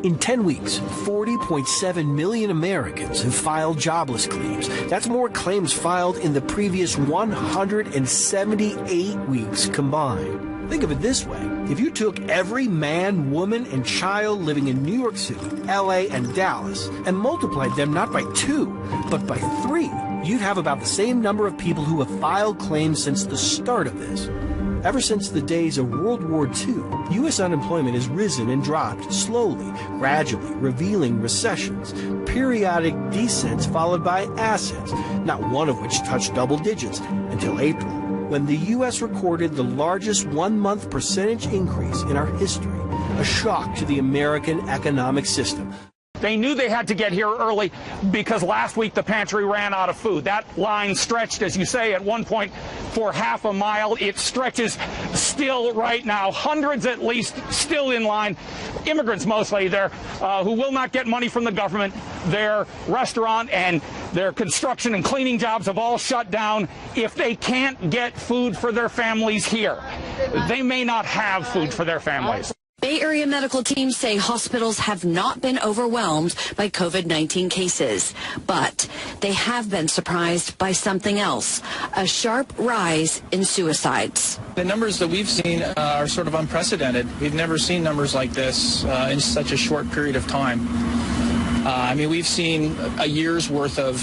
In 10 weeks, 40.7 million Americans have filed jobless claims. That's more claims filed in the previous 178 weeks combined. Think of it this way. If you took every man, woman, and child living in New York City, LA, and Dallas and multiplied them not by 2, but by 3, you'd have about the same number of people who have filed claims since the start of this. Ever since the days of World War II, U.S. unemployment has risen and dropped slowly, gradually, revealing recessions, periodic descents followed by ascents, not one of which touched double digits until April, when the U.S. recorded the largest one-month percentage increase in our history, a shock to the American economic system. They knew they had to get here early because last week the pantry ran out of food. That line stretched, as you say, at one point for half a mile. It stretches still right now. Hundreds at least still in line. Immigrants mostly there who will not get money from the government. Their restaurant and their construction and cleaning jobs have all shut down. If they can't get food for their families here, they may not have food for their families. Bay Area medical teams say hospitals have not been overwhelmed by COVID-19 cases, but they have been surprised by something else, a sharp rise in suicides. The numbers that we've seen are sort of unprecedented. We've never seen numbers like this in such a short period of time. I mean, we've seen a year's worth of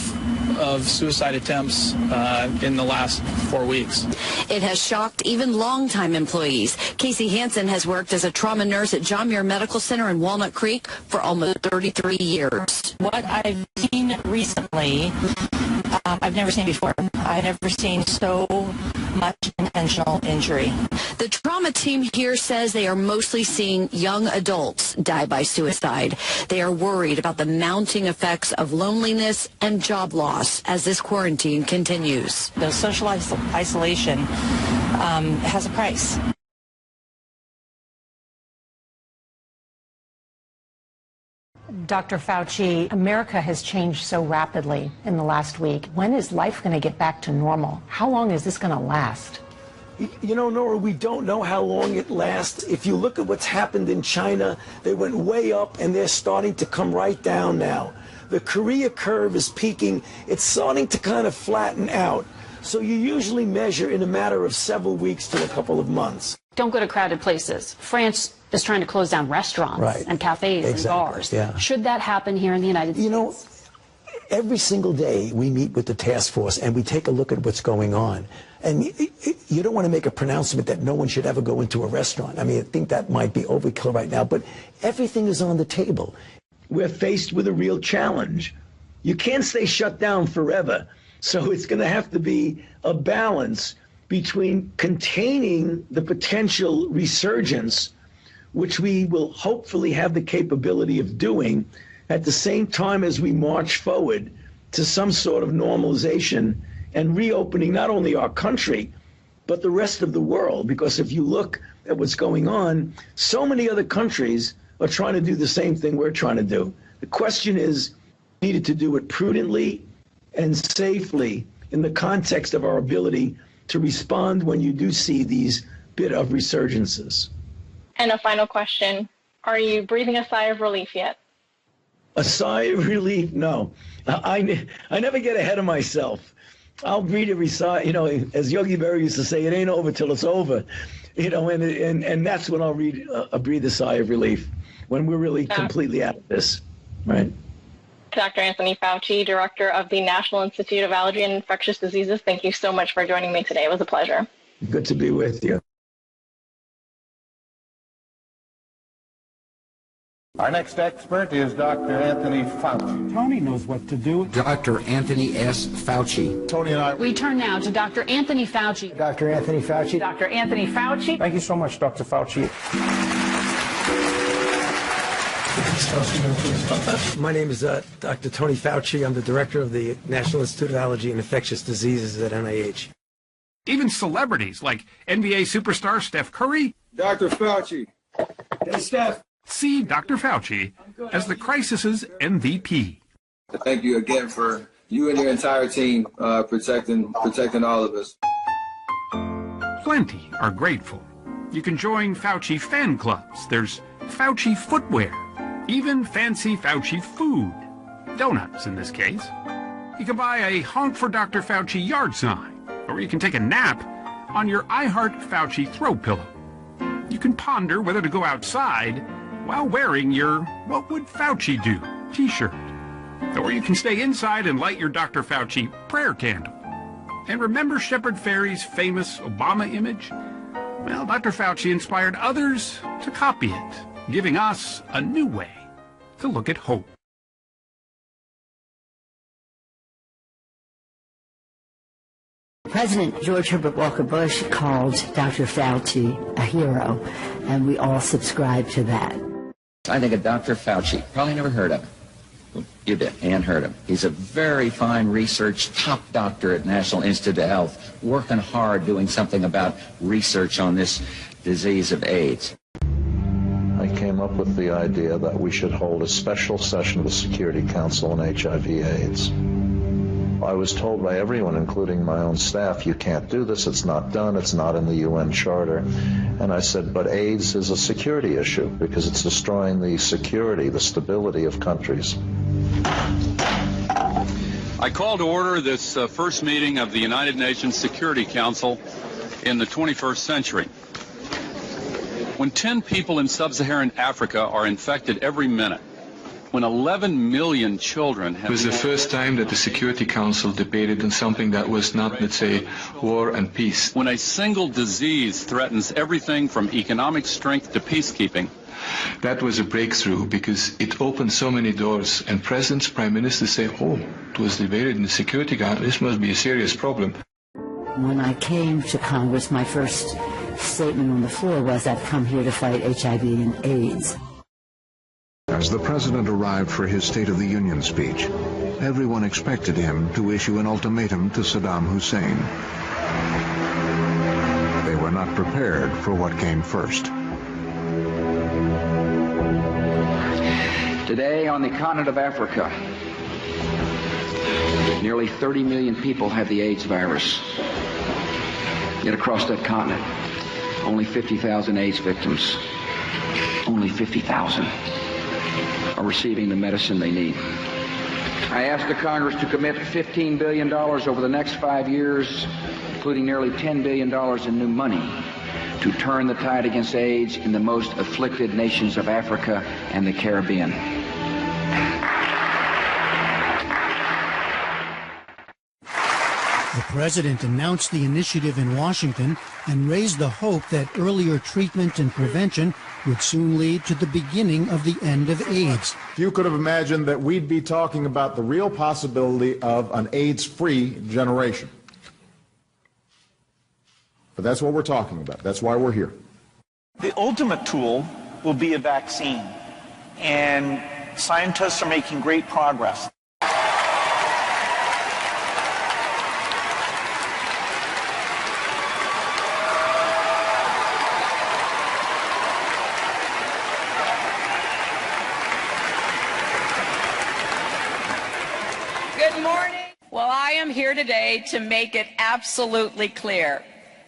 suicide attempts in the last 4 weeks. It has shocked even longtime employees. Casey Hansen has worked as a trauma nurse at John Muir Medical Center in Walnut Creek for almost 33 years. What I've seen recently, I've never seen before. I've never seen so much intentional injury. The trauma team here says they are mostly seeing young adults die by suicide. They are worried about the mounting effects of loneliness and job loss as this quarantine continues. The social isolation has a price. Dr. Fauci, America has changed so rapidly in the last week. When is life going to get back to normal? How long is this going to last? You know, Nora, we don't know how long it lasts. If you look at what's happened in China, they went way up and they're starting to come right down now. The Korea curve is peaking. It's starting to kind of flatten out. So you usually measure in a matter of several weeks to a couple of months. Don't go to crowded places. France is trying to close down restaurants and cafes and bars. Yeah. Should that happen here in the United States? You know, every single day we meet with the task force and we take a look at what's going on. And you don't want to make a pronouncement that no one should ever go into a restaurant. I mean, I think that might be overkill right now, but everything is on the table. We're faced with a real challenge. You can't stay shut down forever. So it's going to have to be a balance between containing the potential resurgence, which we will hopefully have the capability of doing, at the same time as we march forward to some sort of normalization and reopening not only our country, but the rest of the world. Because if you look at what's going on, so many other countries are trying to do the same thing we're trying to do. The question is, we needed to do it prudently and safely in the context of our ability to respond when you do see these bit of resurgences. And a final question. Are you breathing a sigh of relief yet? A sigh of relief? No. I never get ahead of myself. I'll breathe every sigh. You know, as Yogi Berra used to say, it ain't over till it's over. You know, and that's when I'll breathe a sigh of relief, when we're really completely out of this, right? Dr. Anthony Fauci, Director of the National Institute of Allergy and Infectious Diseases, thank you so much for joining me today. It was a pleasure. Good to be with you. Our next expert is Dr. Anthony Fauci. Tony knows what to do. Dr. Anthony S. Fauci. Tony and I. We turn now to Dr. Anthony Fauci. Dr. Anthony Fauci. Dr. Anthony Fauci. Thank you so much, Dr. Fauci. My name is Dr. Tony Fauci. I'm the director of the National Institute of Allergy and Infectious Diseases at NIH. Even celebrities like NBA superstar Steph Curry. Dr. Fauci. Hey, Steph. See Dr. Fauci as the crisis's MVP. Thank you again for you and your entire team protecting all of us. Plenty are grateful. You can join Fauci fan clubs. There's Fauci footwear. even fancy Fauci food. Donuts, in this case. You can buy a Honk for Dr. Fauci yard sign, or you can take a nap on your I Heart Fauci throw pillow. You can ponder whether to go outside while wearing your What Would Fauci Do t-shirt. Or you can stay inside and light your Dr. Fauci prayer candle. And remember Shepard Fairey's famous Obama image? Well, Dr. Fauci inspired others to copy it, giving us a new way to look at hope. President George Herbert Walker Bush called Dr. Fauci a hero, and we all subscribe to that. I think of Dr. Fauci. Probably never heard of him. You did, and heard him. He's a very fine research, top doctor at National Institute of Health, working hard doing something about research on this disease of AIDS. I came up with the idea that we should hold a special session of the Security Council on HIV/AIDS. I was told by everyone, including my own staff, you can't do this, it's not done, it's not in the UN Charter. And I said, but AIDS is a security issue because it's destroying the security, the stability of countries. I call to order this first meeting of the United Nations Security Council in the 21st century. When 10 people in sub-Saharan Africa are infected every minute, when 11 million children have... It was the first time that the Security Council debated on something that was not, let's say, war and peace. When a single disease threatens everything from economic strength to peacekeeping. That was a breakthrough because it opened so many doors, and presidents, prime ministers say, oh, it was debated in the Security Council, this must be a serious problem. When I came to Congress, my first statement on the floor was, I've come here to fight HIV and AIDS. As the president arrived for his State of the Union speech, everyone expected him to issue an ultimatum to Saddam Hussein. They were not prepared for what came first. Today, on the continent of Africa, nearly 30 million people have the AIDS virus. Yet across that continent, only 50,000 AIDS victims, only 50,000, are receiving the medicine they need. I ask the Congress to commit $15 billion over the next 5 years, including nearly $10 billion in new money, to turn the tide against AIDS in the most afflicted nations of Africa and the Caribbean. The president announced the initiative in Washington and raised the hope that earlier treatment and prevention would soon lead to the beginning of the end of AIDS. Few could have imagined that we'd be talking about the real possibility of an AIDS-free generation. But that's what we're talking about. That's why we're here. The ultimate tool will be a vaccine, and scientists are making great progress. Well, I am here today to make it absolutely clear.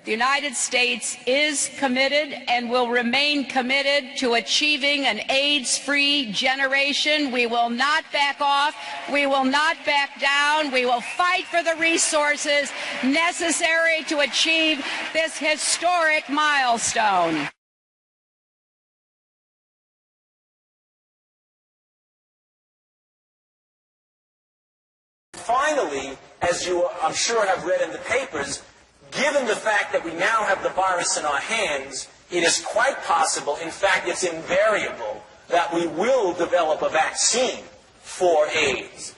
The United States is committed and will remain committed to achieving an AIDS-free generation. We will not back off. We will not back down. We will fight for the resources necessary to achieve this historic milestone. Finally, as you, I'm sure, have read in the papers, given the fact that we now have the virus in our hands, it is quite possible, in fact, it's invariable, that we will develop a vaccine for AIDS.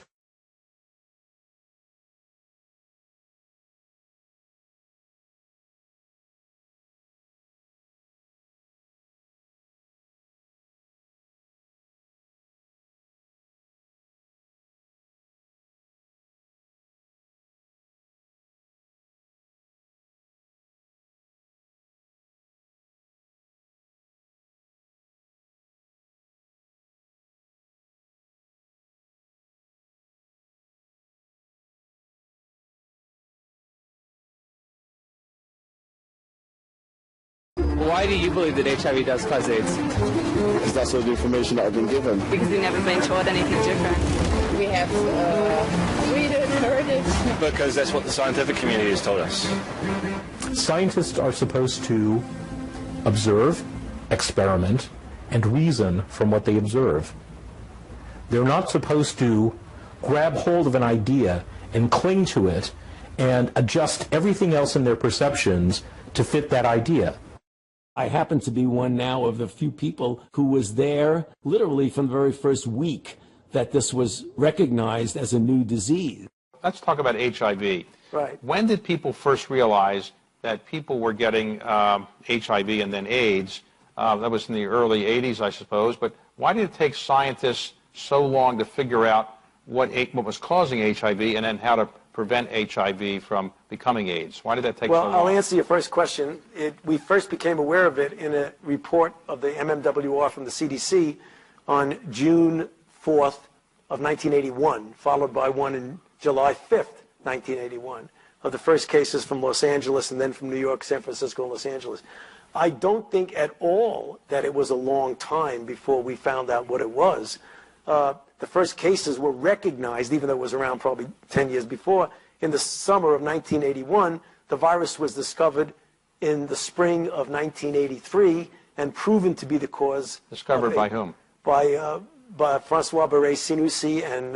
Why do you believe that HIV does cause AIDS? Because that's all the information that I've been given. Because we've never been taught anything different. We have read it, heard it. Because that's what the scientific community has told us. Scientists are supposed to observe, experiment, and reason from what they observe. They're not supposed to grab hold of an idea and cling to it and adjust everything else in their perceptions to fit that idea. I happen to be one now of the few people who was there literally from the very first week that this was recognized as a new disease. Let's talk about HIV. Right. When did people first realize that people were getting HIV and then AIDS? That was in the early 80s, I suppose. But why did it take scientists so long to figure out what was causing HIV and then how to prevent HIV from becoming AIDS? Why did that take so long? Well, I'll answer your first question. We first became aware of it in a report of the MMWR from the CDC on June 4th of 1981, followed by one on July 5th, 1981, of the first cases from Los Angeles and then from New York, San Francisco, and Los Angeles. I don't think at all that it was a long time before we found out what it was. The first cases were recognized, even though it was around probably 10 years before. In the summer of 1981, the virus was discovered in the spring of 1983 and proven to be the cause. Discovered by whom? By Francois Barré-Sinoussi and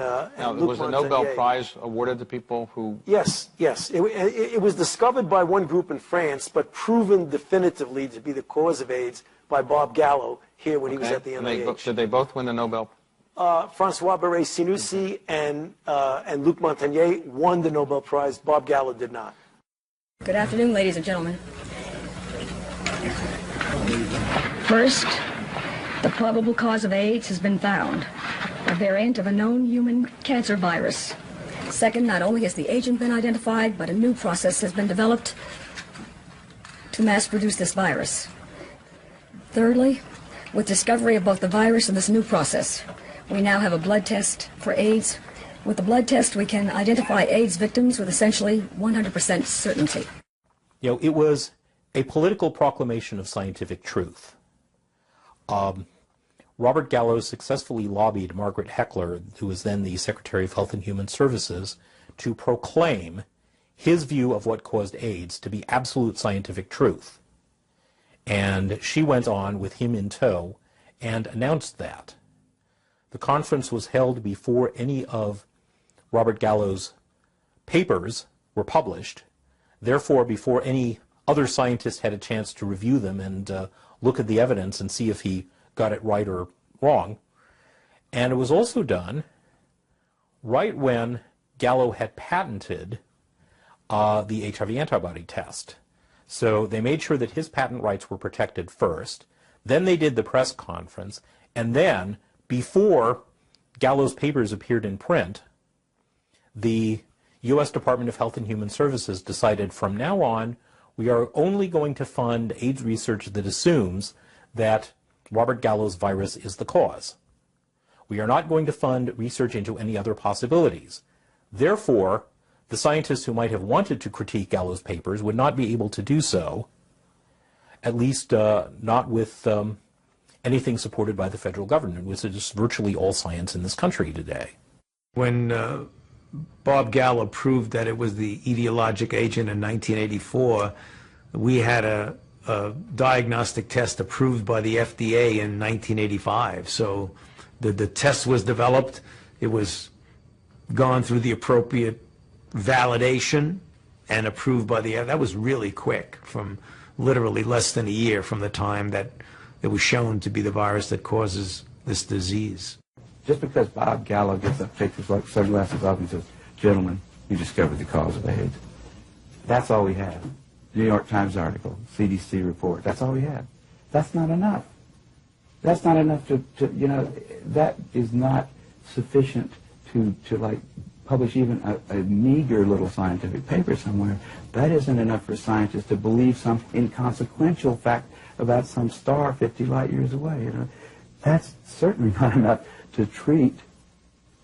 Luc was the Nobel Prize awarded to people who... Yes, yes. It was discovered by one group in France, but proven definitively to be the cause of AIDS by Bob Gallo here when he was at the NIH. Did they both win the Nobel? Francois Barré-Sinoussi and Luc Montagnier won the Nobel Prize. Bob Gallo did not. Good afternoon, ladies and gentlemen. First, the probable cause of AIDS has been found, a variant of a known human cancer virus. Second, not only has the agent been identified, but a new process has been developed to mass produce this virus. Thirdly, with discovery of both the virus and this new process, we now have a blood test for AIDS. With the blood test, we can identify AIDS victims with essentially 100% certainty. You know, it was a political proclamation of scientific truth. Robert Gallo successfully lobbied Margaret Heckler, who was then the Secretary of Health and Human Services, to proclaim his view of what caused AIDS to be absolute scientific truth. And she went on with him in tow and announced that. The conference was held before any of Robert Gallo's papers were published, therefore before any other scientist had a chance to review them and look at the evidence and see if he got it right or wrong. And it was also done right when Gallo had patented the HIV antibody test. So they made sure that his patent rights were protected first, then they did the press conference, and then, before Gallo's papers appeared in print, the U.S. Department of Health and Human Services decided from now on we are only going to fund AIDS research that assumes that Robert Gallo's virus is the cause. We are not going to fund research into any other possibilities. Therefore, the scientists who might have wanted to critique Gallo's papers would not be able to do so, at least not with anything supported by the federal government, which is virtually all science in this country today. When Bob Gallo proved that it was the etiologic agent in 1984, we had a diagnostic test approved by the FDA in 1985. So the test was developed, it was gone through the appropriate validation and approved by the FDA. That was really quick, from literally less than a year from the time that it was shown to be the virus that causes this disease. Just because Bob Gallo gets up, takes his sunglasses off and says, "Gentlemen, you discovered the cause of AIDS." That's all we have. New York Times article, CDC report, that's all we have. That's not enough. That's not enough to you know, that is not sufficient to like publish even a meager little scientific paper somewhere. That isn't enough for scientists to believe some inconsequential fact about some star 50 light years away. You know, that's certainly not enough to treat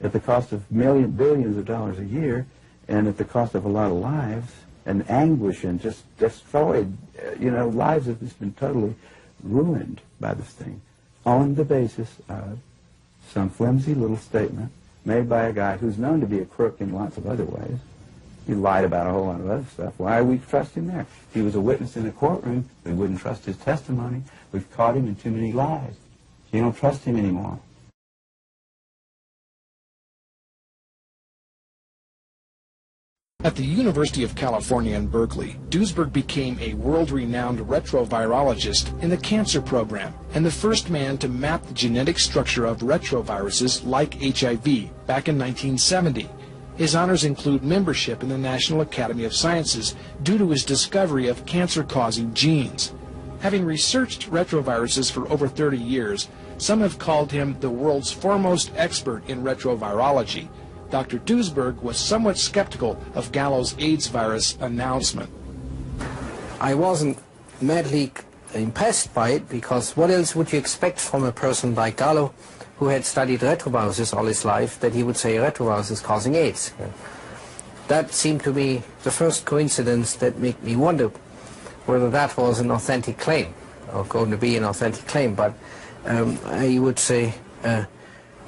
at the cost of billions of dollars a year and at the cost of a lot of lives. and anguish and just destroyed, lives have just been totally ruined by this thing on the basis of some flimsy little statement made by a guy who's known to be a crook in lots of other ways. He lied about a whole lot of other stuff. Why are we trusting him there? If he was a witness in a courtroom, we wouldn't trust his testimony. We've caught him in too many lies. You don't trust him anymore. At the University of California in Berkeley, Duesberg became a world-renowned retrovirologist in the cancer program and the first man to map the genetic structure of retroviruses like HIV back in 1970. His honors include membership in the National Academy of Sciences due to his discovery of cancer-causing genes. Having researched retroviruses for over 30 years, some have called him the world's foremost expert in retrovirology. Dr. Duesberg was somewhat skeptical of Gallo's AIDS virus announcement. I wasn't madly impressed by it, because what else would you expect from a person like Gallo, who had studied retroviruses all his life, that he would say retrovirus is causing AIDS? That seemed to be the first coincidence that made me wonder whether that was an authentic claim, or going to be an authentic claim. But I would say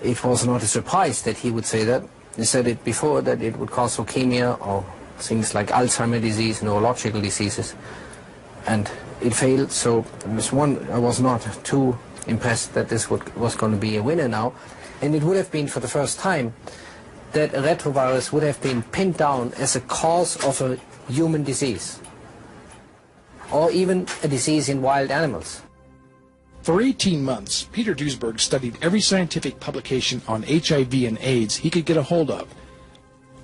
it was not a surprise that he would say that. He said it before, that it would cause leukemia or things like Alzheimer's disease, neurological diseases, and it failed. So I was not too impressed that this was going to be a winner now, and it would have been for the first time that a retrovirus would have been pinned down as a cause of a human disease, or even a disease in wild animals. For 18 months, Peter Duesberg studied every scientific publication on HIV and AIDS he could get a hold of.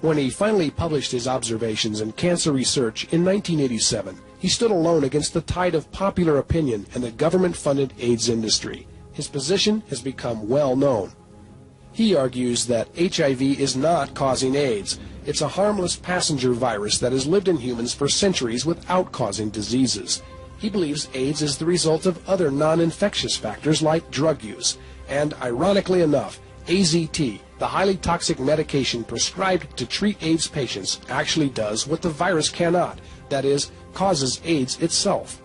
When he finally published his observations in Cancer Research in 1987, he stood alone against the tide of popular opinion and the government-funded AIDS industry. His position has become well known. He argues that HIV is not causing AIDS. It's a harmless passenger virus that has lived in humans for centuries without causing diseases. He believes AIDS is the result of other non-infectious factors like drug use. And ironically enough, AZT, the highly toxic medication prescribed to treat AIDS patients, actually does what the virus cannot, that is, causes AIDS itself.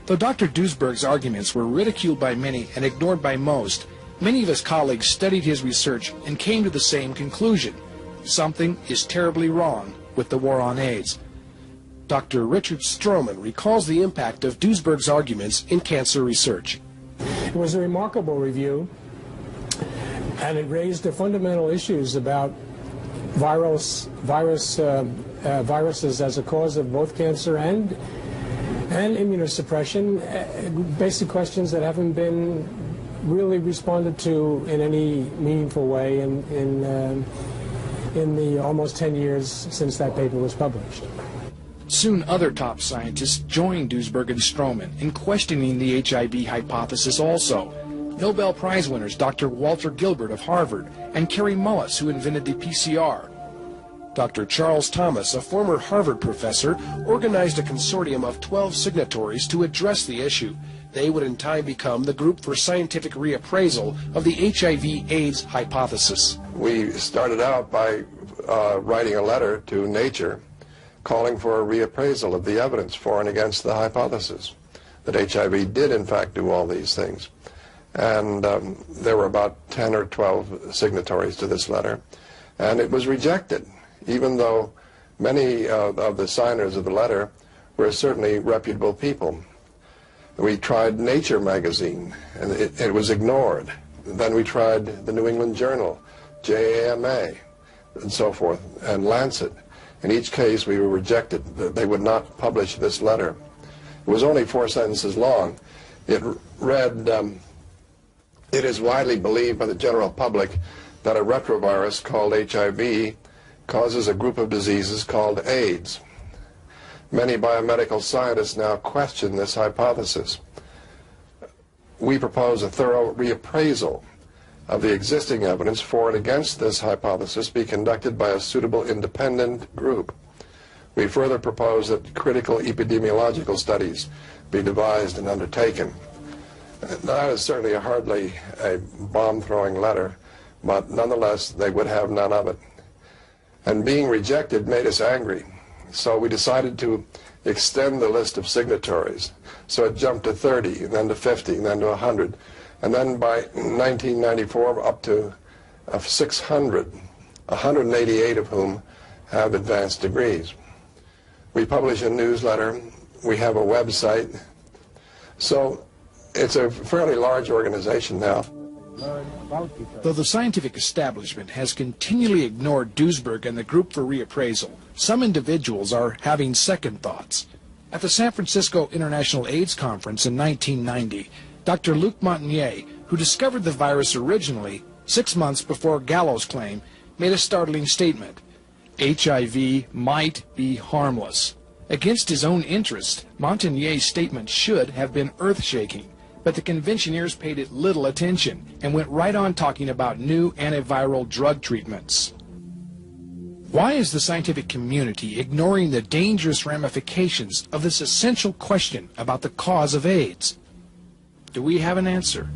Though Dr. Duesberg's arguments were ridiculed by many and ignored by most, many of his colleagues studied his research and came to the same conclusion. Something is terribly wrong with the war on AIDS. Dr. Richard Stroman recalls the impact of Duesberg's arguments in cancer research. It was a remarkable review, and it raised the fundamental issues about viruses as a cause of both cancer and immunosuppression, basic questions that haven't been really responded to in any meaningful way in the almost 10 years since that paper was published. Soon other top scientists joined Duesberg and Stroman in questioning the HIV hypothesis also. Nobel Prize winners Dr. Walter Gilbert of Harvard and Kary Mullis, who invented the PCR. Dr. Charles Thomas, a former Harvard professor, organized a consortium of 12 signatories to address the issue. They would in time become the Group for Scientific Reappraisal of the HIV/AIDS hypothesis. We started out by writing a letter to Nature calling for a reappraisal of the evidence for and against the hypothesis that HIV did in fact do all these things. And there were about 10 or 12 signatories to this letter, and it was rejected, even though many of the signers of the letter were certainly reputable people. We tried Nature magazine, and it was ignored. Then we tried the New England Journal, JAMA, and so forth, and Lancet. In each case, we were rejected. They would not publish this letter. It was only 4 sentences long. It read, it is widely believed by the general public that a retrovirus called HIV causes a group of diseases called AIDS. Many biomedical scientists now question this hypothesis. We propose a thorough reappraisal of the existing evidence for and against this hypothesis be conducted by a suitable independent group. We further propose that critical epidemiological studies be devised and undertaken. That is certainly hardly a bomb-throwing letter, but nonetheless they would have none of it. And being rejected made us angry. So we decided to extend the list of signatories. So it jumped to 30, and then to 50, and then to 100. And then by 1994 up to 600, 188 of whom have advanced degrees. We publish a newsletter. We have a website. So it's a fairly large organization now. Though the scientific establishment has continually ignored Duesberg and the Group for Reappraisal, some individuals are having second thoughts. At the San Francisco International AIDS Conference in 1990, Dr. Luc Montagnier, who discovered the virus originally 6 months before Gallo's claim, made a startling statement. HIV might be harmless. Against his own interest, Montagnier's statement should have been earth-shaking, but the conventioneers paid it little attention and went right on talking about new antiviral drug treatments. Why is the scientific community ignoring the dangerous ramifications of this essential question about the cause of AIDS? Do we have an answer?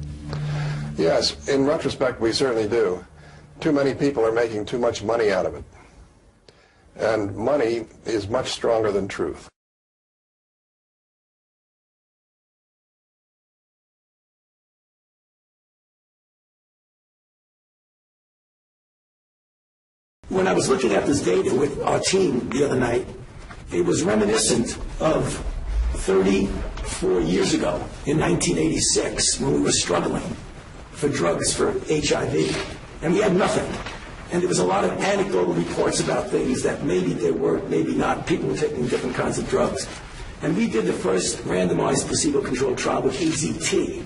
Yes, in retrospect, we certainly do. Too many people are making too much money out of it. And money is much stronger than truth. When I was looking at this data with our team the other night, it was reminiscent of 34 years ago in 1986 when we were struggling for drugs for HIV, and we had nothing. And there was a lot of anecdotal reports about things that maybe they worked, maybe not. People were taking different kinds of drugs. And we did the first randomized placebo-controlled trial with AZT,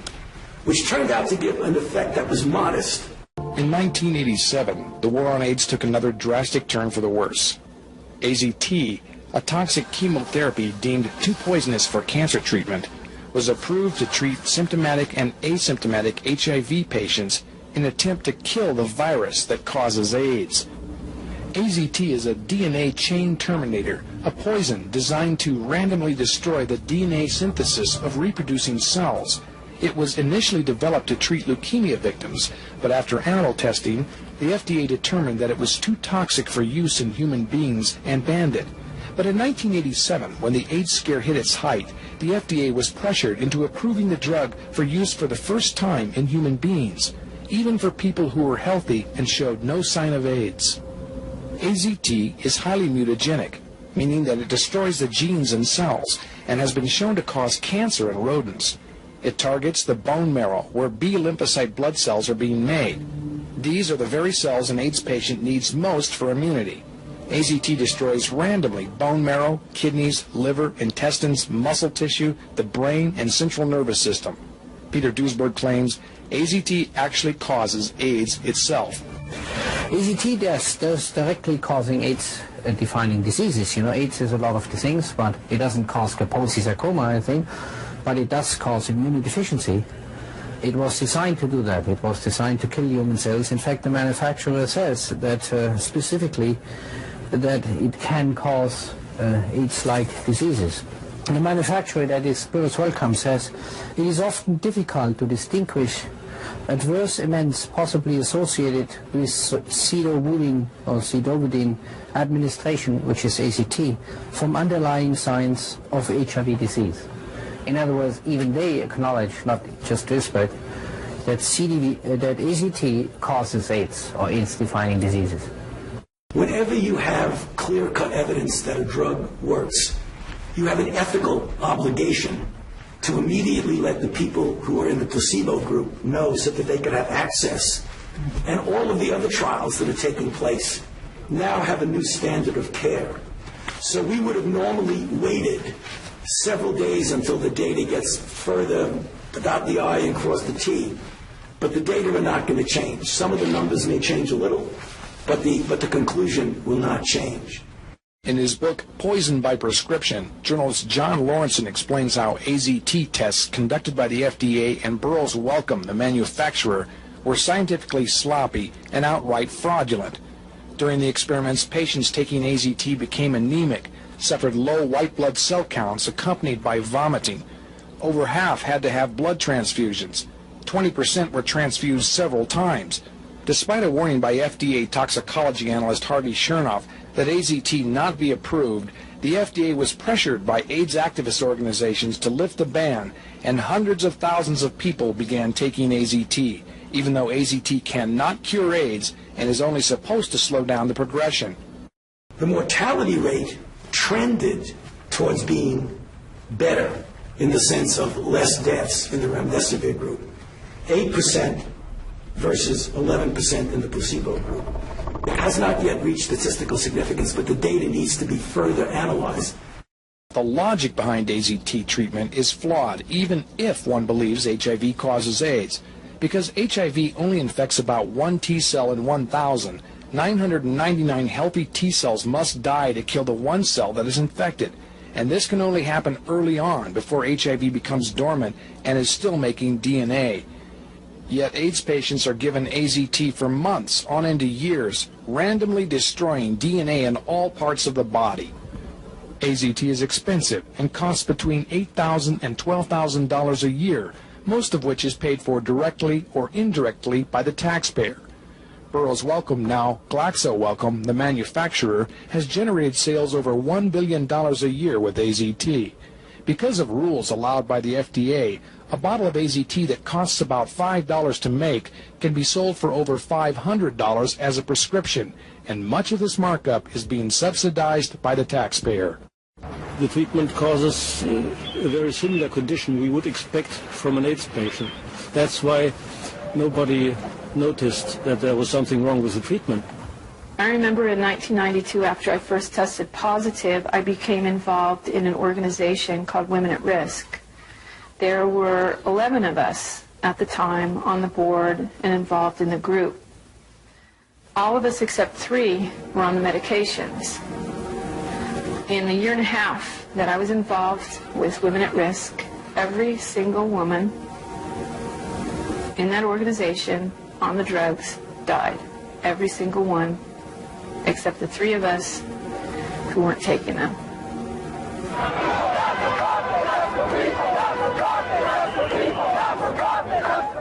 which turned out to give an effect that was modest. In 1987, the war on AIDS took another drastic turn for the worse. AZT, a toxic chemotherapy deemed too poisonous for cancer treatment, was approved to treat symptomatic and asymptomatic HIV patients in an attempt to kill the virus that causes AIDS. AZT is a DNA chain terminator, a poison designed to randomly destroy the DNA synthesis of reproducing cells. It was initially developed to treat leukemia victims, but after animal testing, the FDA determined that it was too toxic for use in human beings and banned it. But in 1987, when the AIDS scare hit its height, the FDA was pressured into approving the drug for use for the first time in human beings, even for people who were healthy and showed no sign of AIDS. AZT is highly mutagenic, meaning that it destroys the genes in cells and has been shown to cause cancer in rodents. It targets the bone marrow, where B lymphocyte blood cells are being made. These are the very cells an AIDS patient needs most for immunity. AZT destroys randomly bone marrow, kidneys, liver, intestines, muscle tissue, the brain, and central nervous system. Peter Duesberg claims AZT actually causes AIDS itself. AZT does directly causing AIDS-defining diseases. You know, AIDS is a lot of things, but it doesn't cause Kaposi sarcoma, I think, but it does cause immunodeficiency. It was designed to do that. It was designed to kill human cells. In fact, the manufacturer says that specifically that it can cause AIDS-like diseases. And the manufacturer, that is Spirits Wellcome, says it is often difficult to distinguish adverse events possibly associated with pseudovidin or pseudovidin administration, which is AZT, from underlying signs of HIV disease. In other words, even they acknowledge, not just Duesberg, that AZT causes AIDS or AIDS-defining diseases. Whenever you have clear-cut evidence that a drug works, you have an ethical obligation to immediately let the people who are in the placebo group know so that they can have access. And all of the other trials that are taking place now have a new standard of care. So we would have normally waited several days until the data gets further, dot the I and cross the T. But the data are not going to change. Some of the numbers may change a little, but the conclusion will not change. In his book, Poison by Prescription, journalist John Lawrenson explains how AZT tests conducted by the FDA and Burroughs Wellcome, the manufacturer, were scientifically sloppy and outright fraudulent. During the experiments, patients taking AZT became anemic, suffered low white blood cell counts accompanied by vomiting. Over half had to have blood transfusions. 20% were transfused several times. Despite a warning by FDA toxicology analyst Harvey Chernoff that AZT not be approved The FDA was pressured by AIDS activist organizations to lift the ban, and hundreds of thousands of people began taking AZT, even though AZT cannot cure AIDS and is only supposed to slow down the progression. The mortality rate trended towards being better in the sense of less deaths in the remdesivir group. 8% versus 11% in the placebo group. It has not yet reached statistical significance, but the data needs to be further analyzed. The logic behind AZT treatment is flawed, even if one believes HIV causes AIDS, because HIV only infects about 1 T cell in 1,000. 999 healthy T cells must die to kill the 1 cell that is infected, and this can only happen early on before HIV becomes dormant and is still making DNA. Yet AIDS patients are given AZT for months, on into years, randomly destroying DNA in all parts of the body. AZT is expensive and costs between $8,000 and $12,000 a year, most of which is paid for directly or indirectly by the taxpayer. Burroughs Wellcome, now Glaxo Wellcome, the manufacturer, has generated sales over $1 billion a year with AZT. Because of rules allowed by the FDA, a bottle of AZT that costs about $5 to make can be sold for over $500 as a prescription, and much of this markup is being subsidized by the taxpayer. The treatment causes a very similar condition we would expect from an AIDS patient. That's why nobody noticed that there was something wrong with the treatment. I remember in 1992, after I first tested positive, I became involved in an organization called Women at Risk. There were 11 of us at the time on the board and involved in the group. All of us except 3 were on the medications. In the year and a half that I was involved with Women at Risk, every single woman in that organization on the drugs died. Every single one, except the 3 of us who weren't taking them.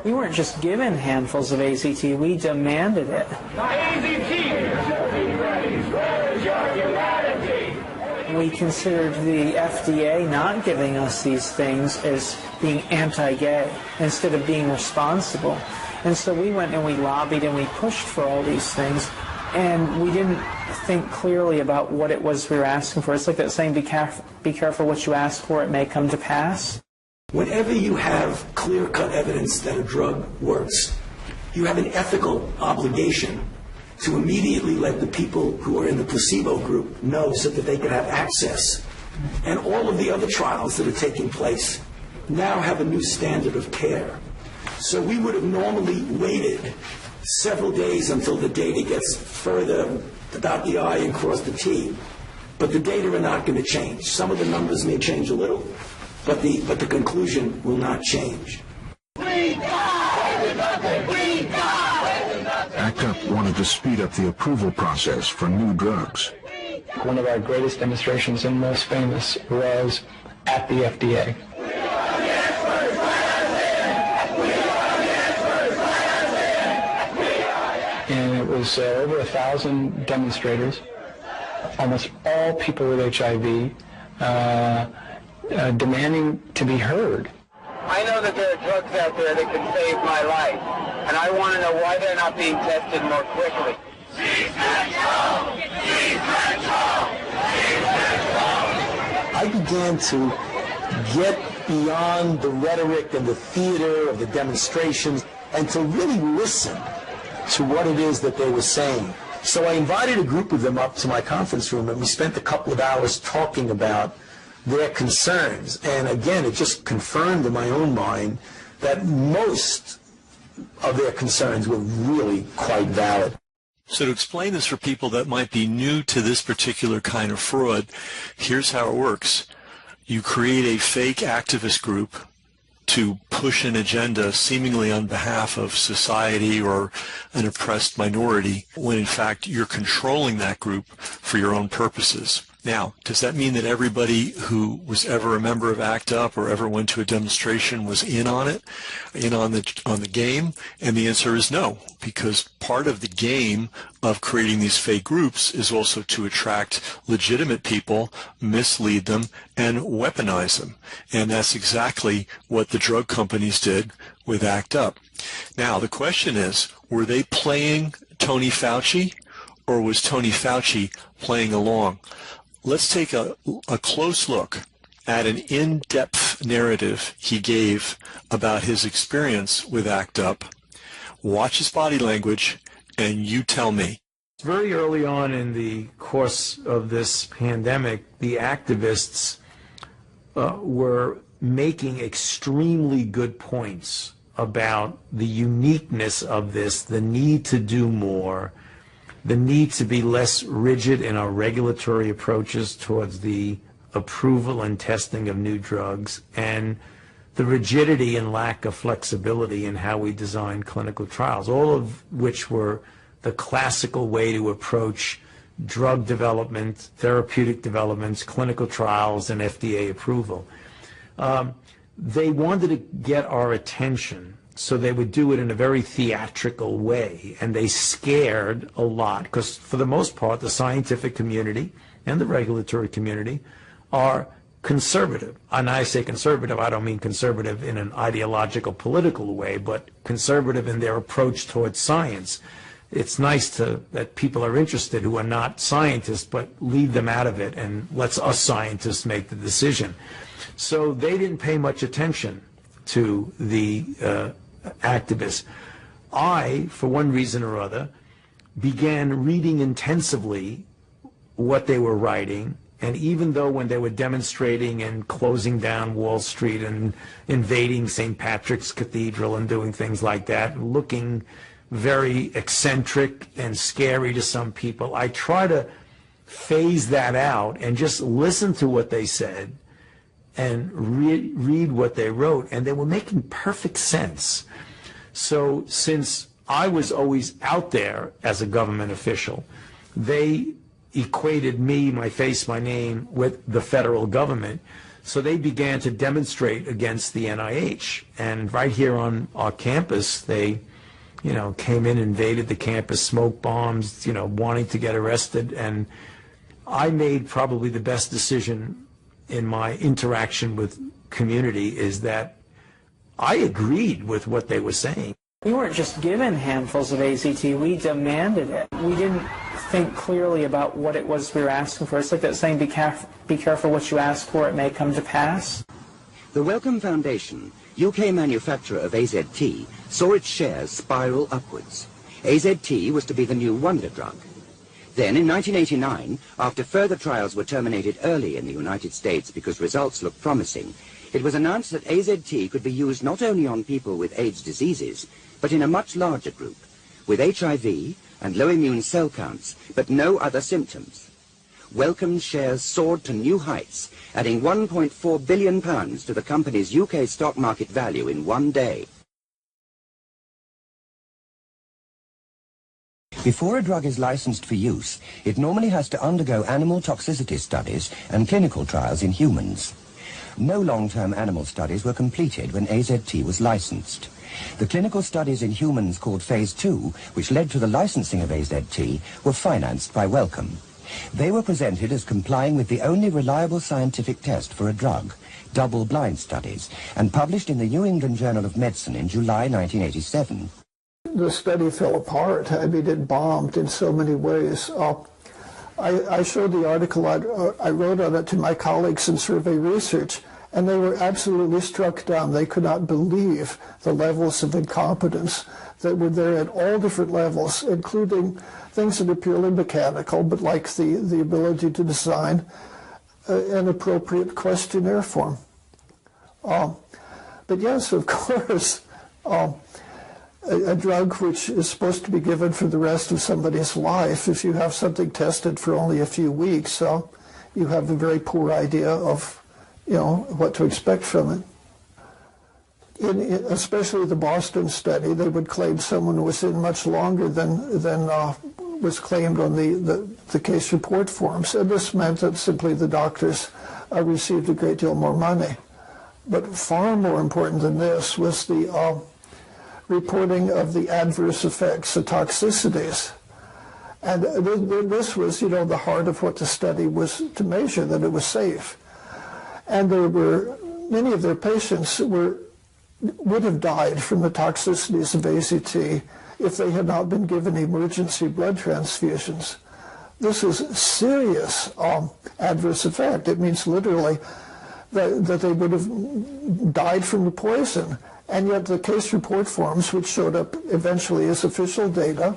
We weren't just given handfuls of AZT, we demanded it. We considered the FDA not giving us these things as being anti-gay instead of being responsible. And so we went and we lobbied and we pushed for all these things, and we didn't think clearly about what it was we were asking for. It's like that saying, be careful what you ask for, it may come to pass. Whenever you have clear-cut evidence that a drug works, you have an ethical obligation to immediately let the people who are in the placebo group know so that they can have access. And all of the other trials that are taking place now have a new standard of care. So we would have normally waited several days until the data gets further to dot the I and cross the T. But the data are not going to change. Some of the numbers may change a little, but the conclusion will not change. ACT UP wanted to speed up the approval process for new drugs. One of our greatest demonstrations and most famous was at the FDA. And it was over 1,000 demonstrators, almost all people with HIV, demanding to be heard. I know that there are drugs out there that can save my life, and I want to know why they're not being tested more quickly. I began to get beyond the rhetoric and the theater of the demonstrations and to really listen to what it is that they were saying. So I invited a group of them up to my conference room, and we spent a couple of hours talking about their concerns. And again, it just confirmed in my own mind that most of their concerns were really quite valid. So to explain this for people that might be new to this particular kind of fraud, here's how it works. You create a fake activist group to push an agenda seemingly on behalf of society or an oppressed minority, when in fact you're controlling that group for your own purposes. Now, does that mean that everybody who was ever a member of ACT UP or ever went to a demonstration was in on it, in on the game? And the answer is no, because part of the game of creating these fake groups is also to attract legitimate people, mislead them, and weaponize them. And that's exactly what the drug companies did with ACT UP. Now, the question is, were they playing Tony Fauci, or was Tony Fauci playing along? Let's take a close look at an in-depth narrative he gave about his experience with ACT UP. Watch his body language, and you tell me. Very early on in the course of this pandemic, the activists were making extremely good points about the uniqueness of this, the need to do more, the need to be less rigid in our regulatory approaches towards the approval and testing of new drugs, and the rigidity and lack of flexibility in how we design clinical trials, all of which were the classical way to approach drug development, therapeutic developments, clinical trials, and FDA approval. They wanted to get our attention, so they would do it in a very theatrical way, and they scared a lot, because for the most part, the scientific community and the regulatory community are conservative. And I say conservative, I don't mean conservative in an ideological, political way, but conservative in their approach towards science. It's nice that people are interested who are not scientists, but leave them out of it and lets us scientists make the decision. So they didn't pay much attention to the activists. I, for one reason or other, began reading intensively what they were writing, and even though when they were demonstrating and closing down Wall Street and invading St. Patrick's Cathedral and doing things like that, looking very eccentric and scary to some people, I try to phase that out and just listen to what they said and read what they wrote, and they were making perfect sense. So since I was always out there as a government official, they equated me, my face, my name, with the federal government. So they began to demonstrate against the NIH. And right here on our campus, they, came in, invaded the campus, smoked bombs, wanting to get arrested. And I made probably the best decision in my interaction with community, is that I agreed with what they were saying. We weren't just given handfuls of AZT, we demanded it. We didn't think clearly about what it was we were asking for. It's like that saying, be careful what you ask for, it may come to pass. The Wellcome Foundation, UK manufacturer of AZT, saw its shares spiral upwards. AZT was to be the new wonder drug. Then, in 1989, after further trials were terminated early in the United States because results looked promising, it was announced that AZT could be used not only on people with AIDS diseases, but in a much larger group, with HIV and low immune cell counts, but no other symptoms. Wellcome's shares soared to new heights, adding £1.4 billion to the company's UK stock market value in one day. Before a drug is licensed for use, it normally has to undergo animal toxicity studies and clinical trials in humans. No long-term animal studies were completed when AZT was licensed. The clinical studies in humans called Phase 2, which led to the licensing of AZT, were financed by Wellcome. They were presented as complying with the only reliable scientific test for a drug, double-blind studies, and published in the New England Journal of Medicine in July 1987. The study fell apart. I mean, it bombed in so many ways. I showed the article I wrote on it to my colleagues in survey research, and they were absolutely struck down. They could not believe the levels of incompetence that were there at all different levels, including things that are purely mechanical, but like the ability to design an appropriate questionnaire form. But yes, of course, a drug which is supposed to be given for the rest of somebody's life, if you have something tested for only a few weeks, you have a very poor idea of, what to expect from it. Especially the Boston study, they would claim someone was in much longer than was claimed on the case report forms, and this meant that simply the doctors received a great deal more money. But far more important than this was the reporting of the adverse effects, the toxicities. And this was, you know, the heart of what the study was to measure, that it was safe. And there were many of their patients would have died from the toxicities of AZT if they had not been given emergency blood transfusions. This is serious adverse effect. It means literally that they would have died from the poison. And yet the case report forms, which showed up eventually as official data,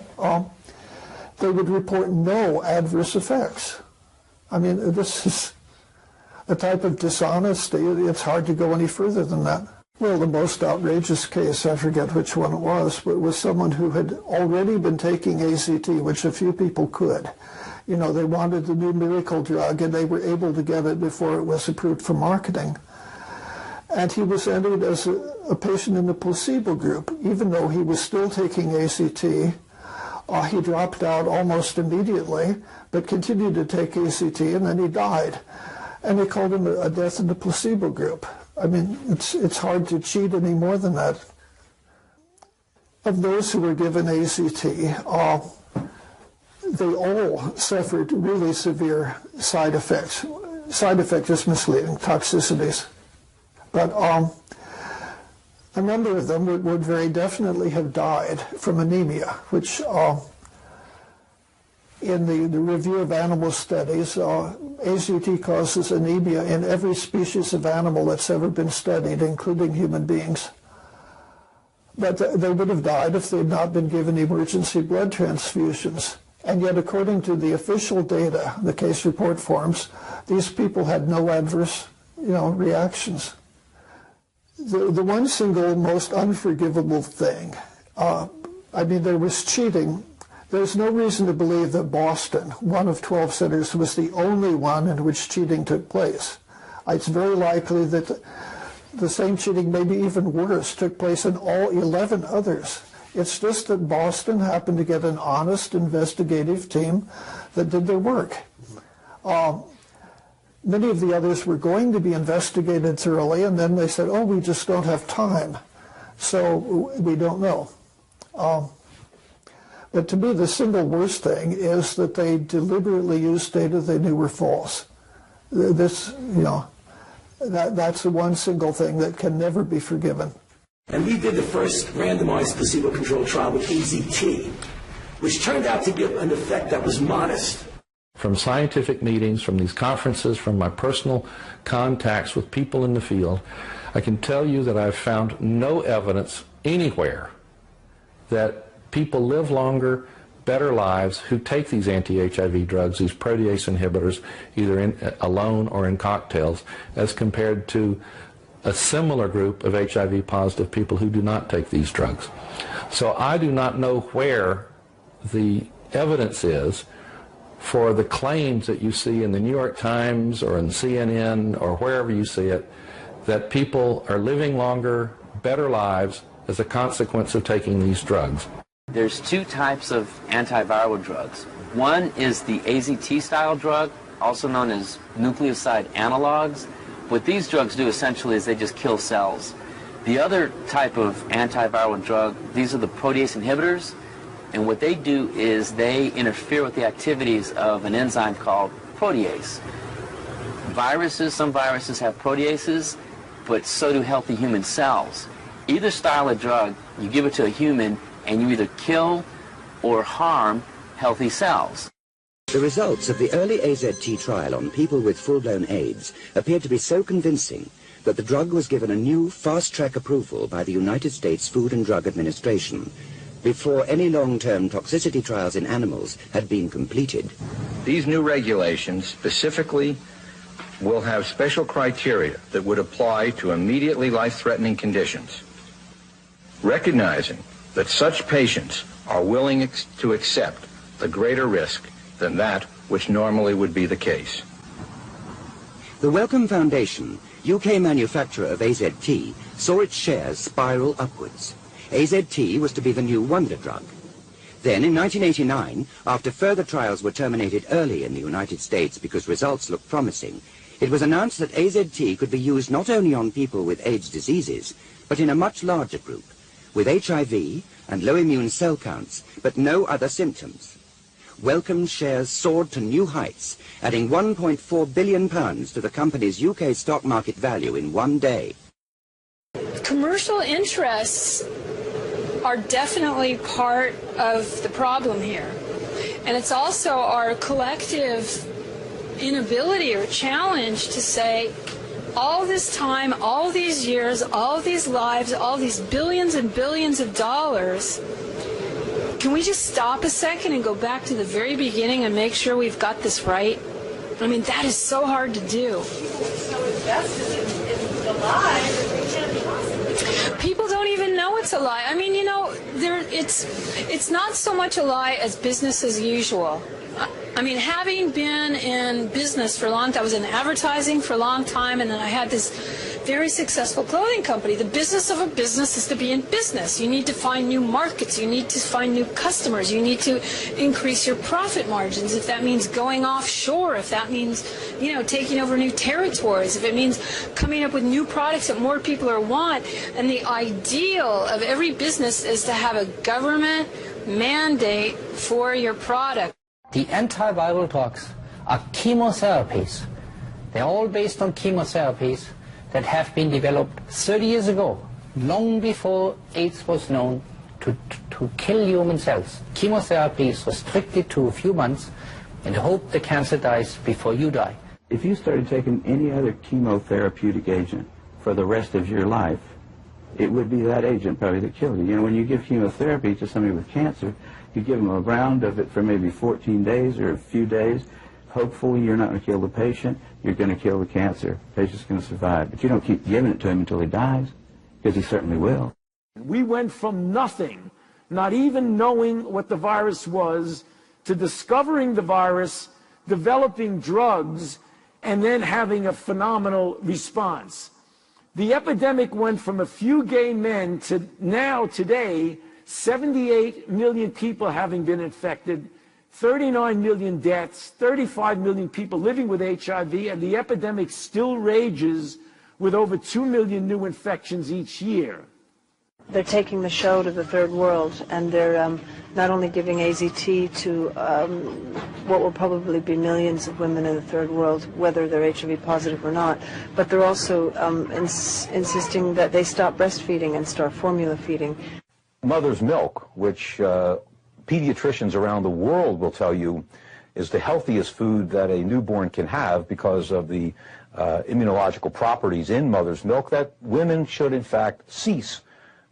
they would report no adverse effects. I mean, this is a type of dishonesty. It's hard to go any further than that. Well, the most outrageous case, I forget which one it was, but it was someone who had already been taking AZT, which a few people could. You know, they wanted the new miracle drug, and they were able to get it before it was approved for marketing. And he was entered as a patient in the placebo group. Even though he was still taking AZT, he dropped out almost immediately, but continued to take AZT, and then he died. And they called him a death in the placebo group. I mean, it's hard to cheat any more than that. Of those who were given AZT, they all suffered really severe side effects. Side effect is misleading, toxicities. But a number of them would very definitely have died from anemia, which in the review of animal studies, AZT causes anemia in every species of animal that's ever been studied, including human beings. But they would have died if they had not been given emergency blood transfusions. And yet, according to the official data, the case report forms, these people had no adverse, reactions. The one single most unforgivable thing, there was cheating. There's no reason to believe that Boston, one of 12 centers, was the only one in which cheating took place. It's very likely that the same cheating, maybe even worse, took place in all 11 others. It's just that Boston happened to get an honest investigative team that did their work. Many of the others were going to be investigated thoroughly, and then they said, oh, we just don't have time, so we don't know. But to me, the single worst thing is that they deliberately used data they knew were false. That's the one single thing that can never be forgiven. And we did the first randomized placebo-controlled trial with AZT, which turned out to give an effect that was modest. From scientific meetings, from these conferences, from my personal contacts with people in the field, I can tell you that I've found no evidence anywhere that people live longer, better lives who take these anti-HIV drugs, these protease inhibitors, either alone or in cocktails, as compared to a similar group of HIV-positive people who do not take these drugs. So I do not know where the evidence is for the claims that you see in the New York Times or in CNN or wherever you see it, that people are living longer, better lives as a consequence of taking these drugs. There's two types of antiviral drugs. One is the AZT-style drug, also known as nucleoside analogs. What these drugs do essentially is they just kill cells. The other type of antiviral drug, these are the protease inhibitors, and what they do is they interfere with the activities of an enzyme called protease. Some viruses have proteases, but so do healthy human cells. Either style of drug, you give it to a human, and you either kill or harm healthy cells. The results of the early AZT trial on people with full-blown AIDS appeared to be so convincing that the drug was given a new fast-track approval by the United States Food and Drug Administration before any long-term toxicity trials in animals had been completed. These new regulations specifically will have special criteria that would apply to immediately life-threatening conditions, recognizing that such patients are willing to accept the greater risk than that which normally would be the case. The Wellcome Foundation, UK manufacturer of AZT, saw its shares spiral upwards. AZT was to be the new wonder drug. Then, in 1989, after further trials were terminated early in the United States because results looked promising, it was announced that AZT could be used not only on people with AIDS diseases, but in a much larger group, with HIV and low immune cell counts, but no other symptoms. Wellcome shares soared to new heights, adding £1.4 billion to the company's UK stock market value in one day. Commercial interests are definitely part of the problem here. And it's also our collective inability or challenge to say, all this time, all these years, all these lives, all these billions and billions of dollars, can we just stop a second and go back to the very beginning and make sure we've got this right? I mean, that is so hard to do. So invested in the lie, we can't possibly. People don't even know it's a lie. I mean, you know, it's not so much a lie as business as usual. I mean, having been in business for a long time, I was in advertising for a long time, and then I had this very successful clothing company. The business of a business is to be in business. You need to find new markets. You need to find new customers. You need to increase your profit margins. If that means going offshore, if that means, you know, taking over new territories, if it means coming up with new products that more people want. And the ideal of every business is to have a government mandate for your product. The antiviral drugs are chemotherapies. They're all based on chemotherapies that have been developed 30 years ago, long before AIDS was known, to kill human cells. Chemotherapy is restricted to a few months and hope the cancer dies before you die. If you started taking any other chemotherapeutic agent for the rest of your life, it would be that agent probably that killed you. You know, when you give chemotherapy to somebody with cancer, you give them a round of it for maybe 14 days or a few days. Hopefully you're not going to kill the patient, you're going to kill the cancer. The patient's going to survive. But you don't keep giving it to him until he dies, because he certainly will. We went from nothing, not even knowing what the virus was, to discovering the virus, developing drugs, and then having a phenomenal response. The epidemic went from a few gay men to now, today, 78 million people having been infected, 39 million deaths, 35 million people living with HIV, and the epidemic still rages with over 2 million new infections each year. They're taking the show to the third world, and they're not only giving AZT to what will probably be millions of women in the third world, whether they're HIV positive or not, but they're also insisting that they stop breastfeeding and start formula feeding. Mother's milk, which pediatricians around the world will tell you is the healthiest food that a newborn can have because of the immunological properties in mother's milk, that women should in fact cease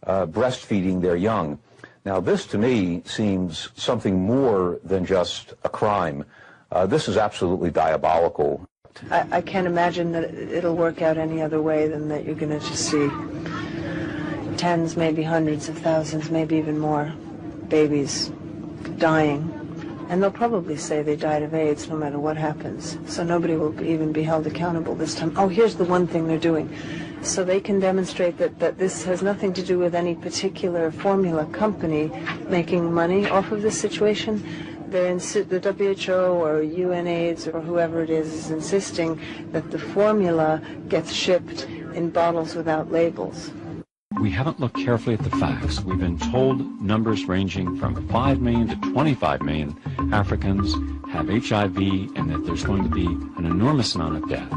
breastfeeding their young. Now this to me seems something more than just a crime. This is absolutely diabolical. I can't imagine that it'll work out any other way than that you're going to just see tens, maybe hundreds of thousands, maybe even more babies dying. And they'll probably say they died of AIDS no matter what happens. So nobody will even be held accountable this time. Oh, here's the one thing they're doing. So they can demonstrate that this has nothing to do with any particular formula company making money off of this situation. The WHO or UNAIDS or whoever it is insisting that the formula gets shipped in bottles without labels. We haven't looked carefully at the facts. We've been told numbers ranging from 5 million to 25 million Africans have HIV and that there's going to be an enormous amount of death.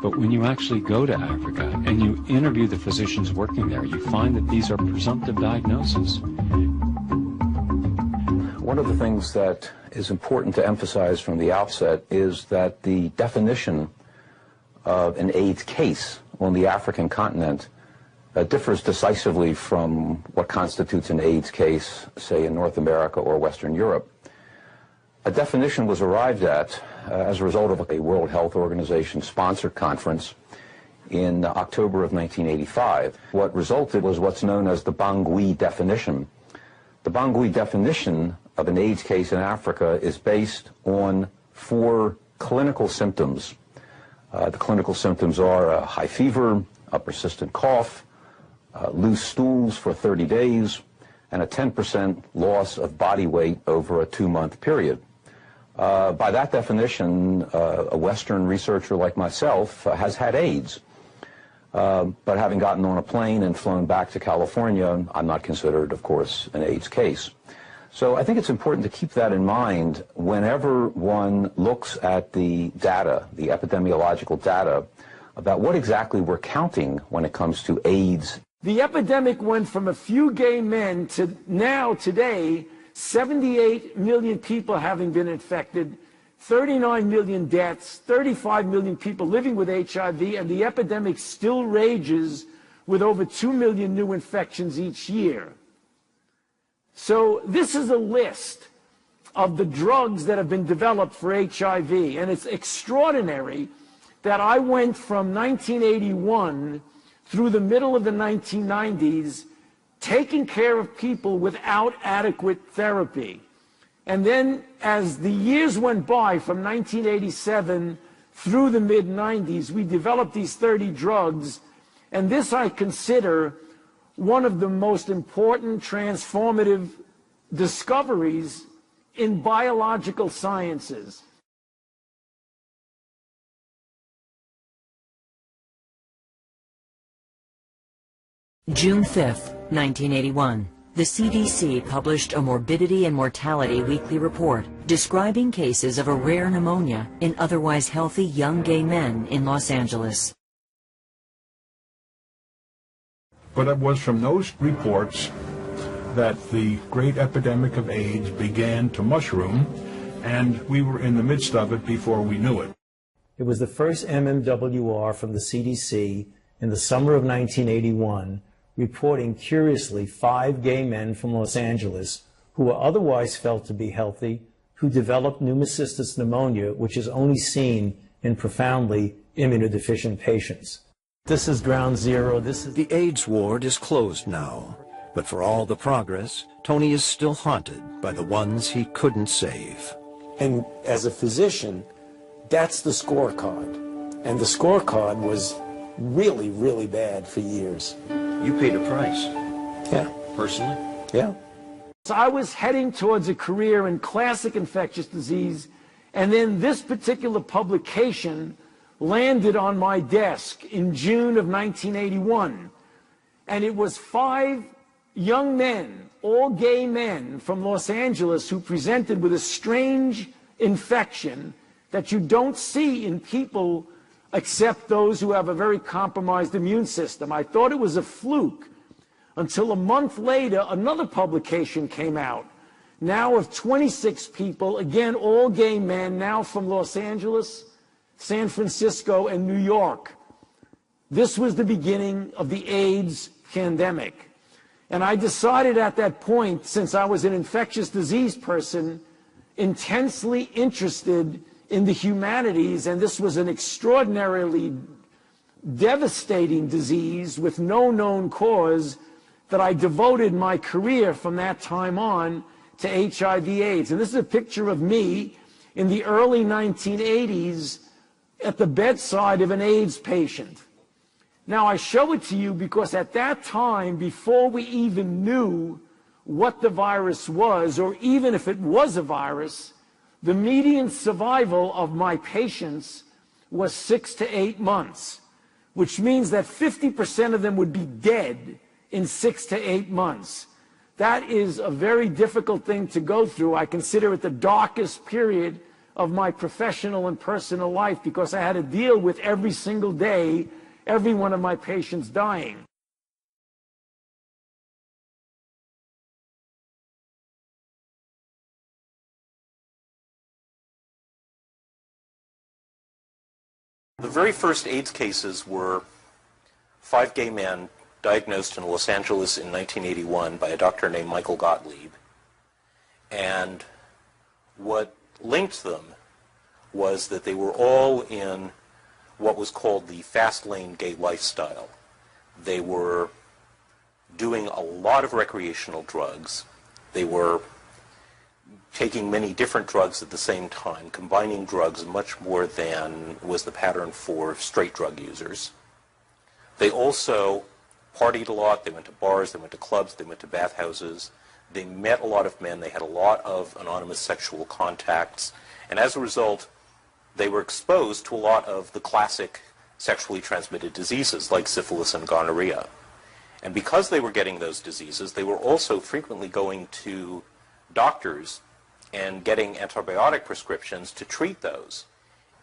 But when you actually go to Africa and you interview the physicians working there, you find that these are presumptive diagnoses. One of the things that is important to emphasize from the outset is that the definition of an AIDS case on the African continent differs decisively from what constitutes an AIDS case, say, in North America or Western Europe. A definition was arrived at as a result of a World Health Organization sponsored conference in October of 1985. What resulted was what's known as the Bangui definition. The Bangui definition of an AIDS case in Africa is based on 4 clinical symptoms. The clinical symptoms are a high fever, a persistent cough, loose stools for 30 days, and a 10% loss of body weight over a 2-month period. By that definition, a Western researcher like myself has had AIDS. But having gotten on a plane and flown back to California, I'm not considered, of course, an AIDS case. So I think it's important to keep that in mind whenever one looks at the data, the epidemiological data, about what exactly we're counting when it comes to AIDS. The epidemic went from a few gay men to now, today, 78 million people having been infected, 39 million deaths, 35 million people living with HIV, and the epidemic still rages with over 2 million new infections each year. So this is a list of the drugs that have been developed for HIV, and it's extraordinary that I went from 1981 through the middle of the 1990s taking care of people without adequate therapy. And then as the years went by from 1987 through the mid-90s, we developed these 30 drugs, and this I consider one of the most important transformative discoveries in biological sciences. June 5th, 1981. The CDC published a morbidity and mortality weekly report describing cases of a rare pneumonia in otherwise healthy young gay men in Los Angeles. But it was from those reports that the great epidemic of AIDS began to mushroom, and we were in the midst of it before we knew it. It was the first MMWR from the CDC in the summer of 1981, reporting curiously 5 gay men from Los Angeles who were otherwise felt to be healthy, who developed pneumocystis pneumonia, which is only seen in profoundly immunodeficient patients. This is ground zero. The AIDS ward is closed now, but for all the progress, Tony is still haunted by the ones he couldn't save. And as a physician, that's the scorecard. And the scorecard was really, really bad for years. You paid a price. Yeah. Personally? Yeah. So I was heading towards a career in classic infectious disease, and then this particular publication landed on my desk in June of 1981. And it was 5 young men, all gay men from Los Angeles, who presented with a strange infection that you don't see in people except those who have a very compromised immune system. I thought it was a fluke until a month later another publication came out, now of 26 people, again all gay men, now from Los Angeles, San Francisco, and New York. This was the beginning of the AIDS pandemic. And I decided at that point, since I was an infectious disease person, intensely interested in the humanities, and this was an extraordinarily devastating disease with no known cause, that I devoted my career from that time on to HIV AIDS. And this is a picture of me in the early 1980s at the bedside of an AIDS patient. Now I show it to you because at that time, before we even knew what the virus was, or even if it was a virus, the median survival of my patients was 6 to 8 months, which means that 50% of them would be dead in 6 to 8 months. That is a very difficult thing to go through. I consider it the darkest period of my professional and personal life because I had to deal with every single day, every one of my patients dying. The very first AIDS cases were 5 gay men diagnosed in Los Angeles in 1981 by a doctor named Michael Gottlieb. And what linked them was that they were all in what was called the fast lane gay lifestyle. They were doing a lot of recreational drugs. They were taking many different drugs at the same time, combining drugs much more than was the pattern for straight drug users. They also partied a lot, they went to bars, they went to clubs, they went to bathhouses, they met a lot of men, they had a lot of anonymous sexual contacts, and as a result, they were exposed to a lot of the classic sexually transmitted diseases like syphilis and gonorrhea. And because they were getting those diseases, they were also frequently going to doctors and getting antibiotic prescriptions to treat those.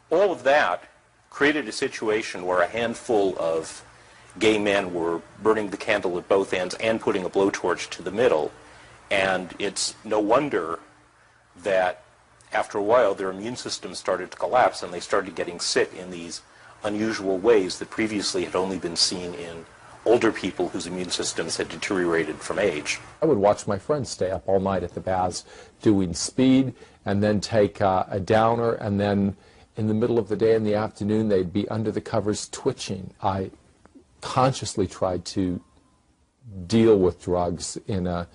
All of that created a situation where a handful of gay men were burning the candle at both ends and putting a blowtorch to the middle. And it's no wonder that after a while their immune systems started to collapse and they started getting sick in these unusual ways that previously had only been seen in older people whose immune systems had deteriorated from age. I would watch my friends stay up all night at the baths doing speed and then take a downer, and then in the middle of the day in the afternoon they'd be under the covers twitching. I consciously tried to deal with drugs in a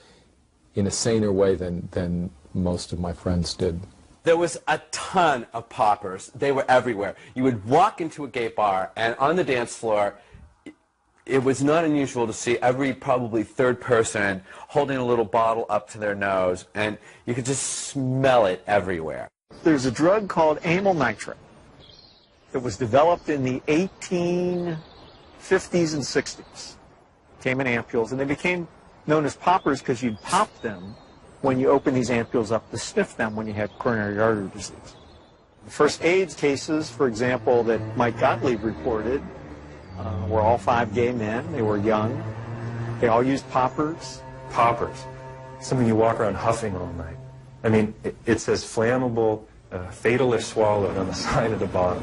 saner way than most of my friends did. There was a ton of poppers. They were everywhere. You would walk into a gay bar, and on the dance floor, it was not unusual to see every probably third person holding a little bottle up to their nose, and you could just smell it everywhere. There's a drug called amyl nitrate. It was developed in the 1850s and 60s. Came in ampules, and they became known as poppers because you'd pop them when you open these ampules up to sniff them when you had coronary artery disease. The first AIDS cases, for example, that Mike Gottlieb reported were all 5 gay men. They were young. They all used poppers. Poppers, something you walk around huffing all night. I mean, it says flammable, fatal if swallowed on the side of the bottle.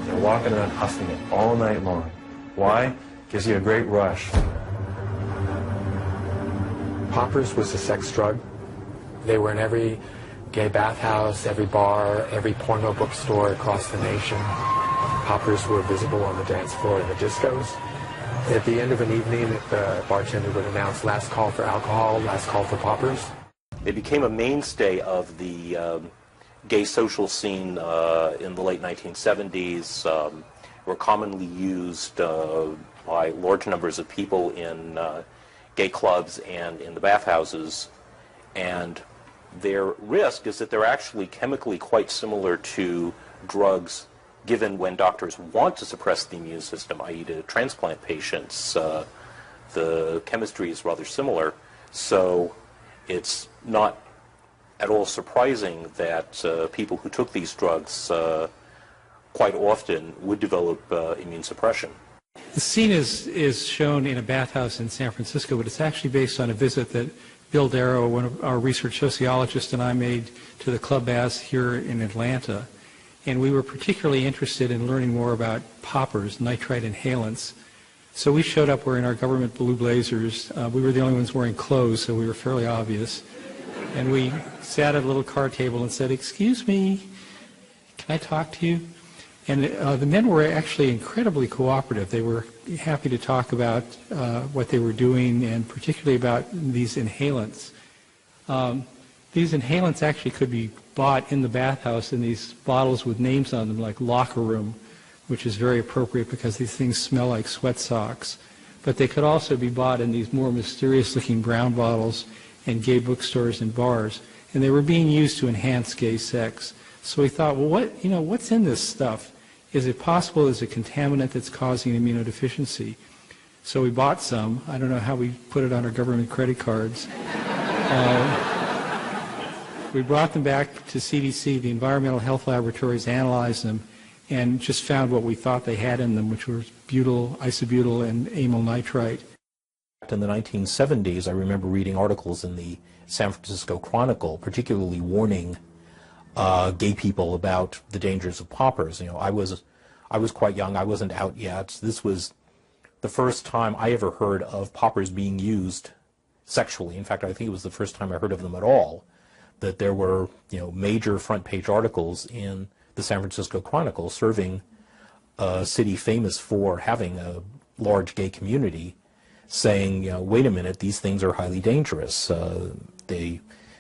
You're walking around huffing it all night long. Why? Gives you a great rush. Poppers was a sex drug. They were in every gay bathhouse, every bar, every porno bookstore across the nation. Poppers were visible on the dance floor in the discos. At the end of an evening, the bartender would announce last call for alcohol, last call for poppers. They became a mainstay of the gay social scene in the late 1970s, were commonly used by large numbers of people in gay clubs and in the bathhouses, and their risk is that they're actually chemically quite similar to drugs given when doctors want to suppress the immune system, i.e. to transplant patients. The chemistry is rather similar, so it's not at all surprising that people who took these drugs quite often would develop immune suppression. The scene is shown in a bathhouse in San Francisco, but it's actually based on a visit that Bill Darrow, one of our research sociologists, and I made to the club baths here in Atlanta. And we were particularly interested in learning more about poppers, nitrite inhalants. So we showed up wearing our government blue blazers. We were the only ones wearing clothes, so we were fairly obvious. And we sat at a little card table and said, "Excuse me, can I talk to you?" And the men were actually incredibly cooperative. They were happy to talk about what they were doing, and particularly about these inhalants. These inhalants actually could be bought in the bathhouse in these bottles with names on them, like Locker Room, which is very appropriate because these things smell like sweat socks. But they could also be bought in these more mysterious-looking brown bottles in gay bookstores and bars, and they were being used to enhance gay sex. So we thought, well, what's in this stuff? Is it possible it's a contaminant that's causing immunodeficiency? So we bought some. I don't know how we put it on our government credit cards. We brought them back to CDC. The environmental health laboratories analyzed them and just found what we thought they had in them, which were butyl, isobutyl, and amyl nitrite. In the 1970s, I remember reading articles in the San Francisco Chronicle, particularly warning gay people about the dangers of poppers. I was quite young. I wasn't out yet. This was the first time I ever heard of poppers being used sexually. In fact, I think it was the first time I heard of them at all. That there were, major front-page articles in the San Francisco Chronicle serving a city famous for having a large gay community, saying, wait a minute, these things are highly dangerous. They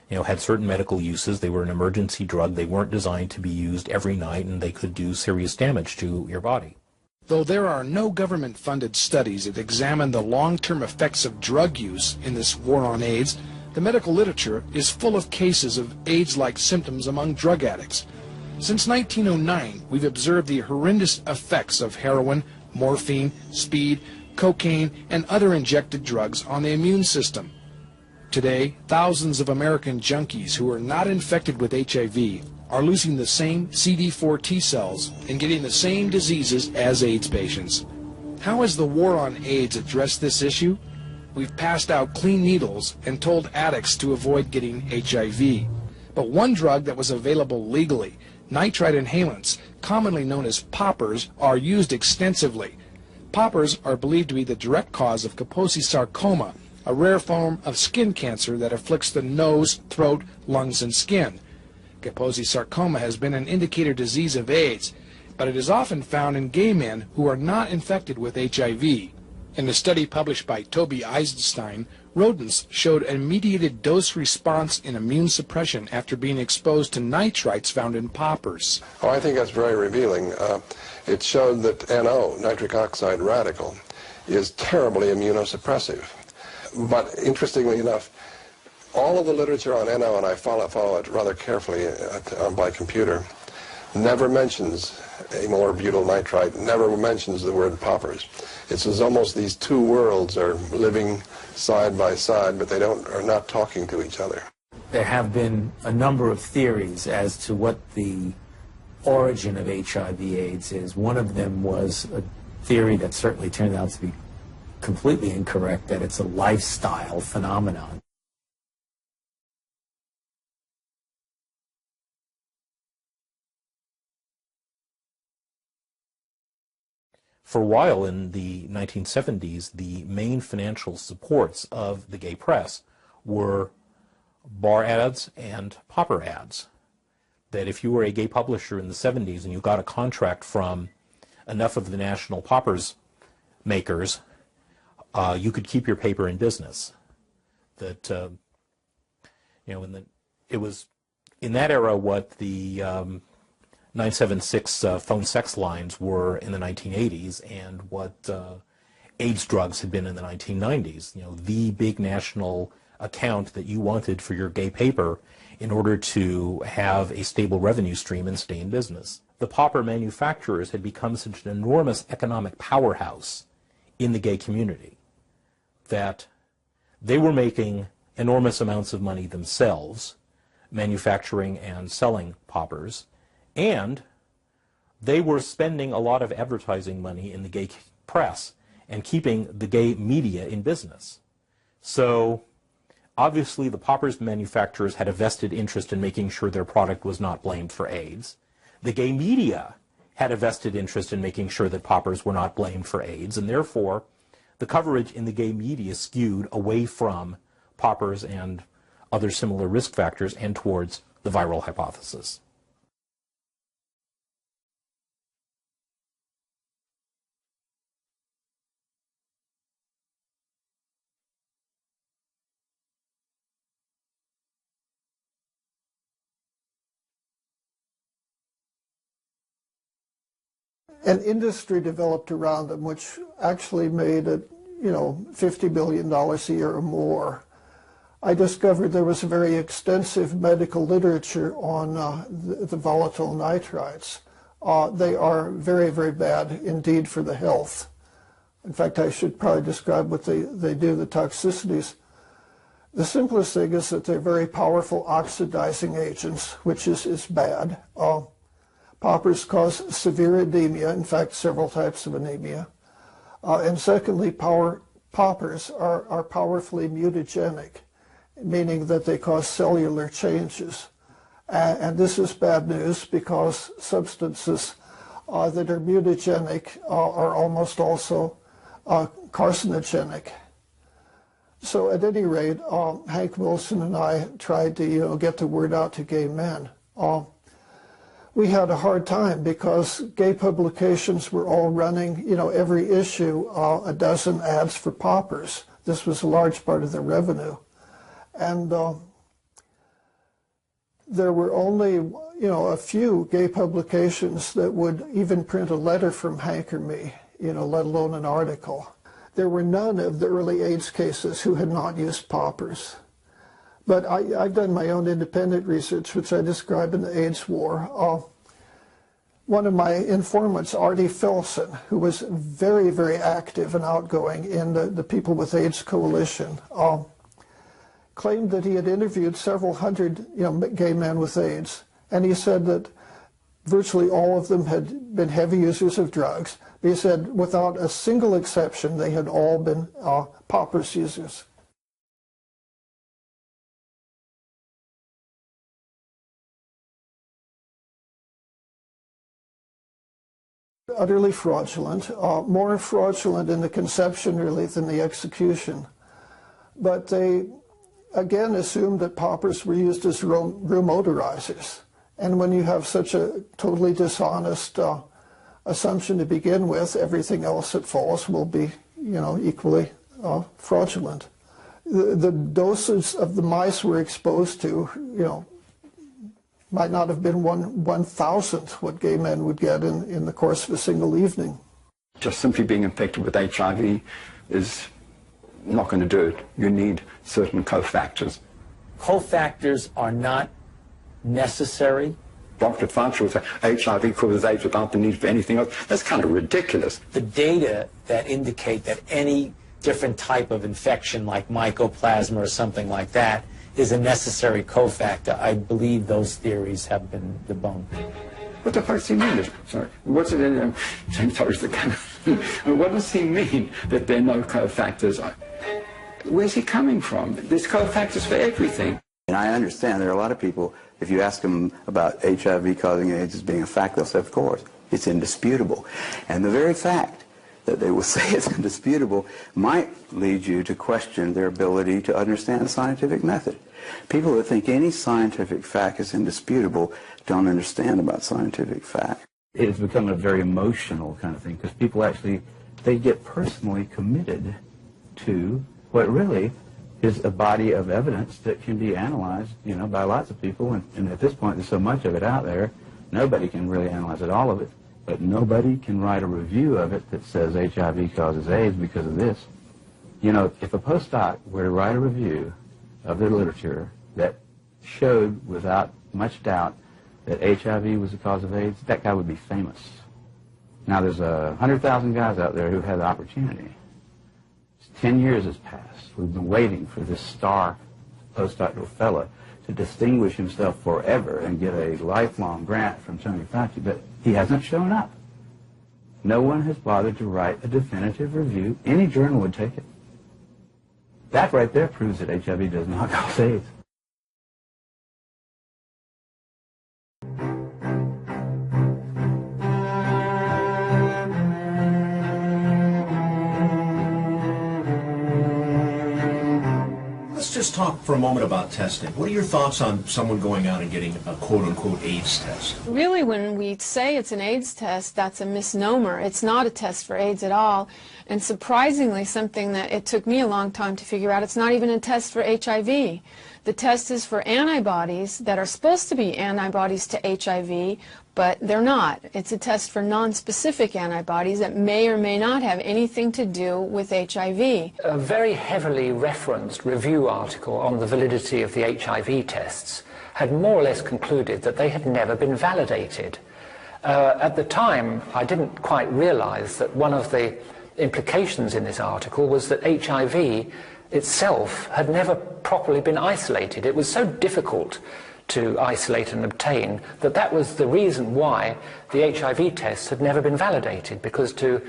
had certain medical uses. They were an emergency drug. They weren't designed to be used every night, and they could do serious damage to your body. Though there are no government-funded studies that examine the long-term effects of drug use in this war on AIDS, the medical literature is full of cases of AIDS-like symptoms among drug addicts. Since 1909, we've observed the horrendous effects of heroin, morphine, speed, cocaine, and other injected drugs on the immune system. Today, thousands of American junkies who are not infected with HIV are losing the same CD4 T cells and getting the same diseases as AIDS patients. How has the war on AIDS addressed this issue? We've passed out clean needles and told addicts to avoid getting HIV. But one drug that was available legally, nitrite inhalants, commonly known as poppers, are used extensively. Poppers are believed to be the direct cause of Kaposi sarcoma, a rare form of skin cancer that afflicts the nose, throat, lungs, and skin. Kaposi sarcoma has been an indicator disease of AIDS, but it is often found in gay men who are not infected with HIV. In a study published by Toby Eisenstein, rodents showed a mediated dose response in immune suppression after being exposed to nitrites found in poppers. Oh, I think that's very revealing. It showed that NO, nitric oxide radical, is terribly immunosuppressive. But interestingly enough, all of the literature on NO, and I follow it rather carefully by computer, never mentions amyl or butyl nitrite, never mentions the word poppers. It's as almost these two worlds are living side by side, but they are not talking to each other. There have been a number of theories as to what the origin of HIV/AIDS is. One of them was a theory that certainly turned out to be completely incorrect, that it's a lifestyle phenomenon. For a while in the 1970s, the main financial supports of the gay press were bar ads and popper ads. That if you were a gay publisher in the 70s and you got a contract from enough of the national poppers makers, you could keep your paper in business. That, it was in that era what the 976 phone sex lines were in the 1980s and what AIDS drugs had been in the 1990s. The big national account that you wanted for your gay paper in order to have a stable revenue stream and stay in business. The popper manufacturers had become such an enormous economic powerhouse in the gay community that they were making enormous amounts of money themselves, manufacturing and selling poppers, and they were spending a lot of advertising money in the gay press and keeping the gay media in business. So obviously the poppers manufacturers had a vested interest in making sure their product was not blamed for AIDS. The gay media had a vested interest in making sure that poppers were not blamed for AIDS, and therefore the coverage in the gay media skewed away from poppers and other similar risk factors and towards the viral hypothesis. An industry developed around them, which actually made it, $50 billion a year or more. I discovered there was a very extensive medical literature on the volatile nitrites. They are very, very bad indeed for the health. In fact, I should probably describe what they do, the toxicities. The simplest thing is that they're very powerful oxidizing agents, which is bad. Poppers cause severe anemia, in fact, several types of anemia. And secondly, poppers are powerfully mutagenic, meaning that they cause cellular changes. And this is bad news because substances that are mutagenic are almost also carcinogenic. So at any rate, Hank Wilson and I tried to get the word out to gay men. We had a hard time because gay publications were all running, every issue, a dozen ads for poppers. This was a large part of their revenue. And there were only, a few gay publications that would even print a letter from Hank or me, let alone an article. There were none of the early AIDS cases who had not used poppers. But I've done my own independent research, which I describe in the AIDS War. One of my informants, Artie Filson, who was very, very active and outgoing in the People with AIDS Coalition, claimed that he had interviewed several hundred gay men with AIDS, and he said that virtually all of them had been heavy users of drugs. He said without a single exception, they had all been poppers users. Utterly fraudulent, more fraudulent in the conception really than the execution. But they again assumed that poppers were used as room odorizers. And when you have such a totally dishonest assumption to begin with, everything else that follows will be, equally fraudulent. The doses of the mice we're exposed to, might not have been 1/1000th what gay men would get in the course of a single evening. Just simply being infected with HIV is not going to do it. You need certain cofactors. Cofactors are not necessary. Dr. Fauci would say HIV causes AIDS without the need for anything else. That's kind of ridiculous. The data that indicate that any different type of infection like mycoplasma or something like that is a necessary cofactor, I believe those theories have been debunked. What the fuck does he mean? Sorry. What's it in what does he mean that there are no cofactors? Where's he coming from? There's cofactors for everything. And I understand there are a lot of people, if you ask them about HIV causing AIDS as being a fact, they'll say, of course, it's indisputable. And the very fact that they will say it's indisputable might lead you to question their ability to understand the scientific method. People that think any scientific fact is indisputable don't understand about scientific fact. It has become a very emotional kind of thing because people actually, they get personally committed to what really is a body of evidence that can be analyzed, by lots of people. And at this point, there's so much of it out there, nobody can really analyze it, all of it. But nobody can write a review of it that says HIV causes AIDS because of this. If a postdoc were to write a review of the literature that showed without much doubt that HIV was the cause of AIDS, that guy would be famous. Now, there's 100,000 guys out there who had the opportunity. 10 years has passed. We've been waiting for this star postdoctoral fellow to distinguish himself forever and get a lifelong grant from Tony Fauci, but he hasn't shown up. No one has bothered to write a definitive review. Any journal would take it. That right there proves that HIV does not cause AIDS. Let's talk for a moment about testing. What are your thoughts on someone going out and getting a quote-unquote AIDS test? Really, when we say it's an AIDS test, that's a misnomer. It's not a test for AIDS at all. And surprisingly, something that it took me a long time to figure out, it's not even a test for HIV. The test is for antibodies that are supposed to be antibodies to HIV, but they're not. It's a test for non-specific antibodies that may or may not have anything to do with HIV. A very heavily referenced review article on the validity of the HIV tests had more or less concluded that they had never been validated. At the time, I didn't quite realize that one of the implications in this article was that HIV itself had never properly been isolated. It was so difficult to isolate and obtain that was the reason why the HIV test had never been validated, because to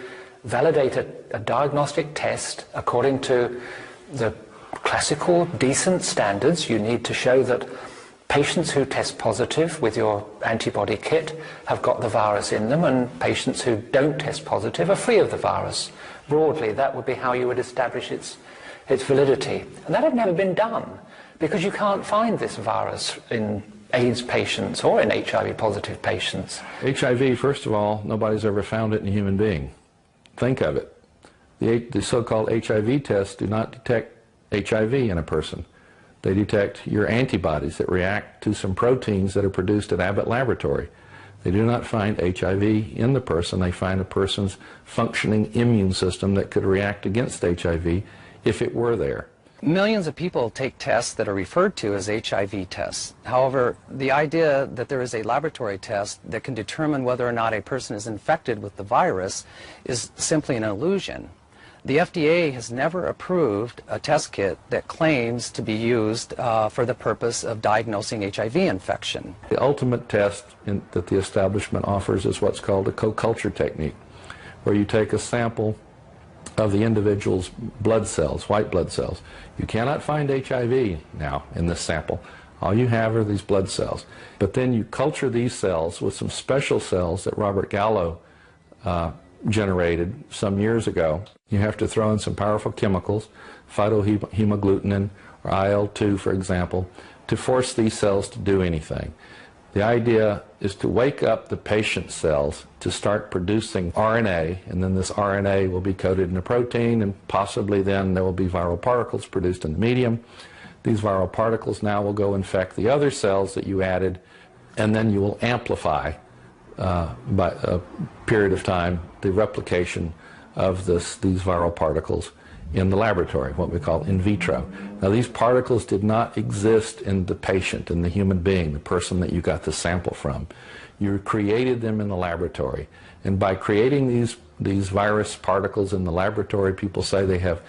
validate a diagnostic test according to the classical decent standards, you need to show that patients who test positive with your antibody kit have got the virus in them, and patients who don't test positive are free of the virus. Broadly, that would be how you would establish its validity. And that had never been done, because you can't find this virus in AIDS patients or in HIV positive patients. HIV, first of all, nobody's ever found it in a human being. Think of it. The so-called HIV tests do not detect HIV in a person. They detect your antibodies that react to some proteins that are produced at Abbott Laboratory. They do not find HIV in the person. They find a person's functioning immune system that could react against HIV if it were there. Millions of people take tests that are referred to as HIV tests. However, the idea that there is a laboratory test that can determine whether or not a person is infected with the virus is simply an illusion. The FDA has never approved a test kit that claims to be used for the purpose of diagnosing HIV infection. The ultimate test that the establishment offers is what's called a co-culture technique, where you take a sample of the individual's blood cells, white blood cells. You cannot find HIV now in this sample. All you have are these blood cells. But then you culture these cells with some special cells that Robert Gallo generated some years ago. You have to throw in some powerful chemicals, phytohemagglutinin or IL-2, for example, to force these cells to do anything. The idea is to wake up the patient cells to start producing RNA, and then this RNA will be coated in a protein, and possibly then there will be viral particles produced in the medium. These viral particles now will go infect the other cells that you added, and then you will amplify by a period of time the replication of these viral particles in the laboratory, what we call in vitro. Now, these particles did not exist in the patient, in the human being, the person that you got the sample from. You created them in the laboratory. And by creating these virus particles in the laboratory, people say they have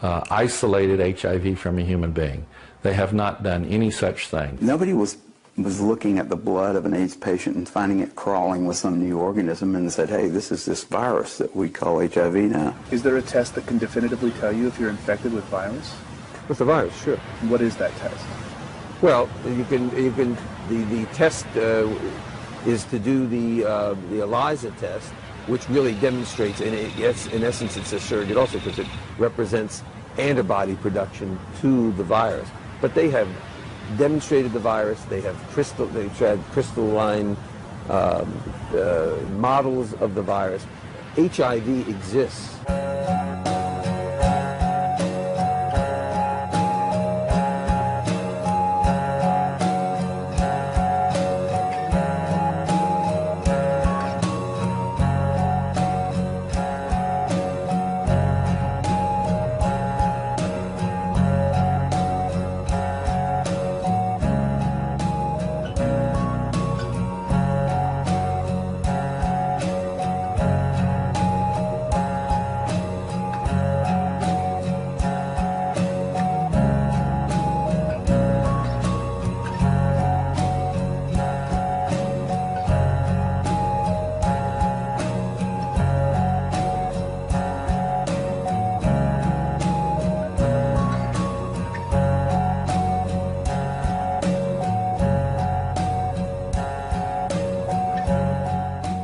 isolated HIV from a human being. They have not done any such thing. Nobody was looking at the blood of an AIDS patient and finding it crawling with some new organism and said, hey, this is this virus that we call HIV now. Is there a test that can definitively tell you if you're infected with virus? With the virus, sure. What is that test? Well, the test is to do the ELISA test, which really demonstrates, and in essence it's a surrogate also because it represents antibody production to the virus. But they have demonstrated the virus. They've had crystalline models of the virus. HIV exists.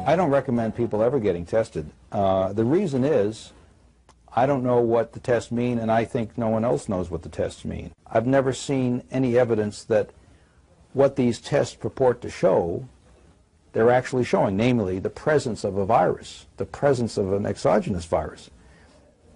I don't recommend people ever getting tested. The reason is I don't know what the tests mean, and I think no one else knows what the tests mean. I've never seen any evidence that what these tests purport to show, they're actually showing, namely the presence of a virus, the presence of an exogenous virus.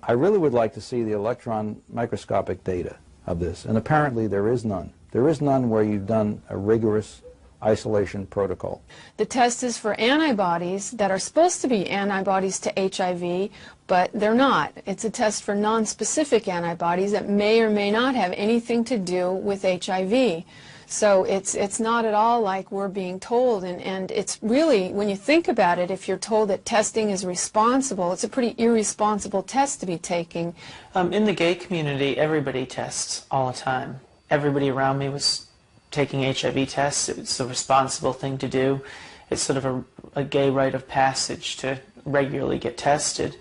I really would like to see the electron microscopic data of this, and apparently there is none. There is none where you've done a rigorous isolation protocol. The test is for antibodies that are supposed to be antibodies to HIV, but they're not. It's a test for non-specific antibodies that may or may not have anything to do with HIV. So it's not at all like we're being told, and it's really, when you think about it, if you're told that testing is responsible, it's a pretty irresponsible test to be taking. In the gay community, everybody tests all the time. Everybody around me was taking HIV tests. It's a responsible thing to do. It's sort of a gay rite of passage to regularly get tested.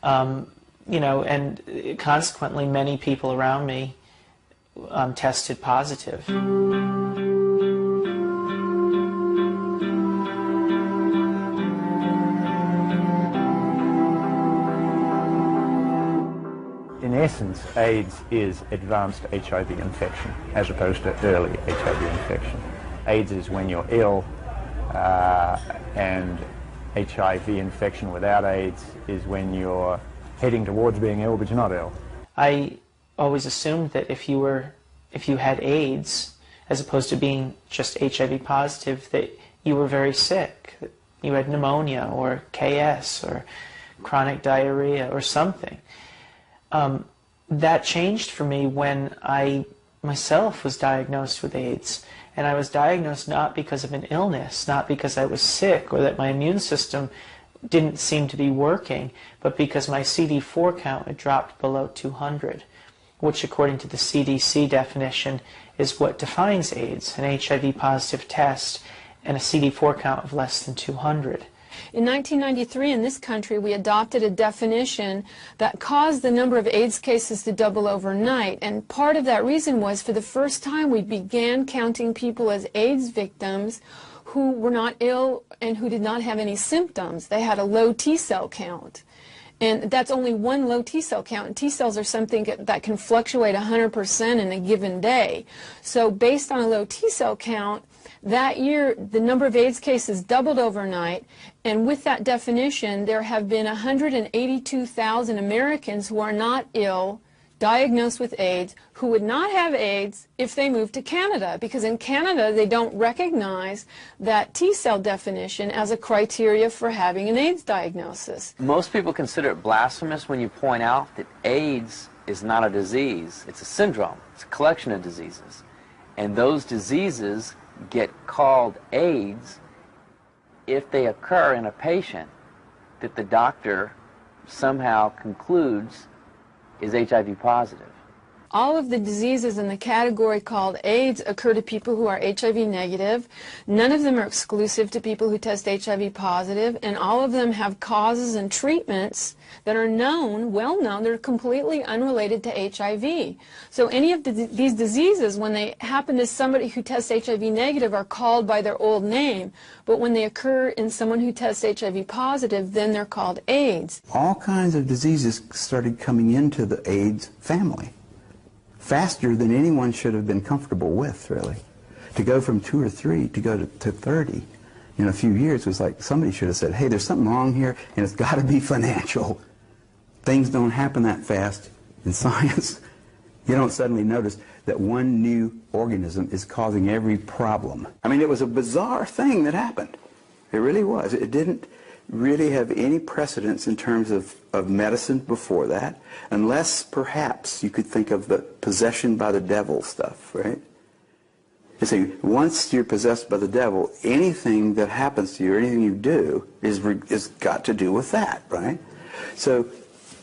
You know, and consequently many people around me tested positive. In essence, AIDS is advanced HIV infection as opposed to early HIV infection. AIDS is when you're ill, and HIV infection without AIDS is when you're heading towards being ill but you're not ill. I always assumed that if you were if you had AIDS, as opposed to being just HIV positive, that you were very sick, that you had pneumonia or KS or chronic diarrhea or something. That changed for me when I myself was diagnosed with AIDS. And I was diagnosed not because of an illness, not because I was sick or that my immune system didn't seem to be working, but because my CD4 count had dropped below 200, which according to the CDC definition is what defines AIDS, an HIV positive test and a CD4 count of less than 200. In 1993, in this country, we adopted a definition that caused the number of AIDS cases to double overnight. And part of that reason was, for the first time, we began counting people as AIDS victims who were not ill and who did not have any symptoms. They had a low T-cell count. And that's only one low T-cell count. And T-cells are something that can fluctuate 100% in a given day. So based on a low T-cell count, that year, the number of AIDS cases doubled overnight, and with that definition, there have been 182,000 Americans who are not ill, diagnosed with AIDS, who would not have AIDS if they moved to Canada, because in Canada, they don't recognize that T-cell definition as a criteria for having an AIDS diagnosis. Most people consider it blasphemous when you point out that AIDS is not a disease, it's a syndrome, it's a collection of diseases, and those diseases get called AIDS if they occur in a patient that the doctor somehow concludes is HIV positive. All of the diseases in the category called AIDS occur to people who are HIV negative. None of them are exclusive to people who test HIV positive, and all of them have causes and treatments that are known, well known, that are completely unrelated to HIV. So any of these diseases, when they happen to somebody who tests HIV negative, are called by their old name, but when they occur in someone who tests HIV positive, then they're called AIDS. All kinds of diseases started coming into the AIDS family faster than anyone should have been comfortable with, really. To go from 2 or 3 to go to 30 in a few years was like somebody should have said, hey, there's something wrong here, and it's got to be financial. Things don't happen that fast in science. You don't suddenly notice that one new organism is causing every problem. I mean, it was a bizarre thing that happened. It really was. It didn't really have any precedence in terms of medicine before that, unless perhaps you could think of the possession by the devil stuff, right? You see, once you're possessed by the devil, anything that happens to you or anything you do is got to do with that, right? So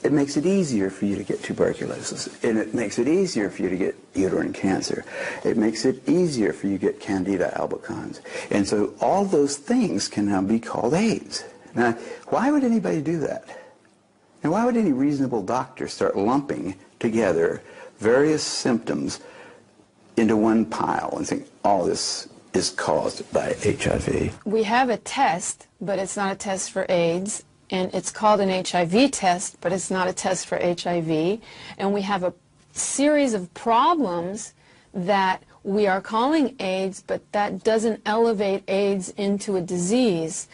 it makes it easier for you to get tuberculosis, and it makes it easier for you to get uterine cancer. It makes it easier for you to get Candida albicans. And so all those things can now be called AIDS. Now, why would anybody do that? And why would any reasonable doctor start lumping together various symptoms into one pile and think all this is caused by HIV? We have a test, but it's not a test for AIDS, and it's called an HIV test, but it's not a test for HIV, and we have a series of problems that we are calling AIDS, but that doesn't elevate AIDS into a disease.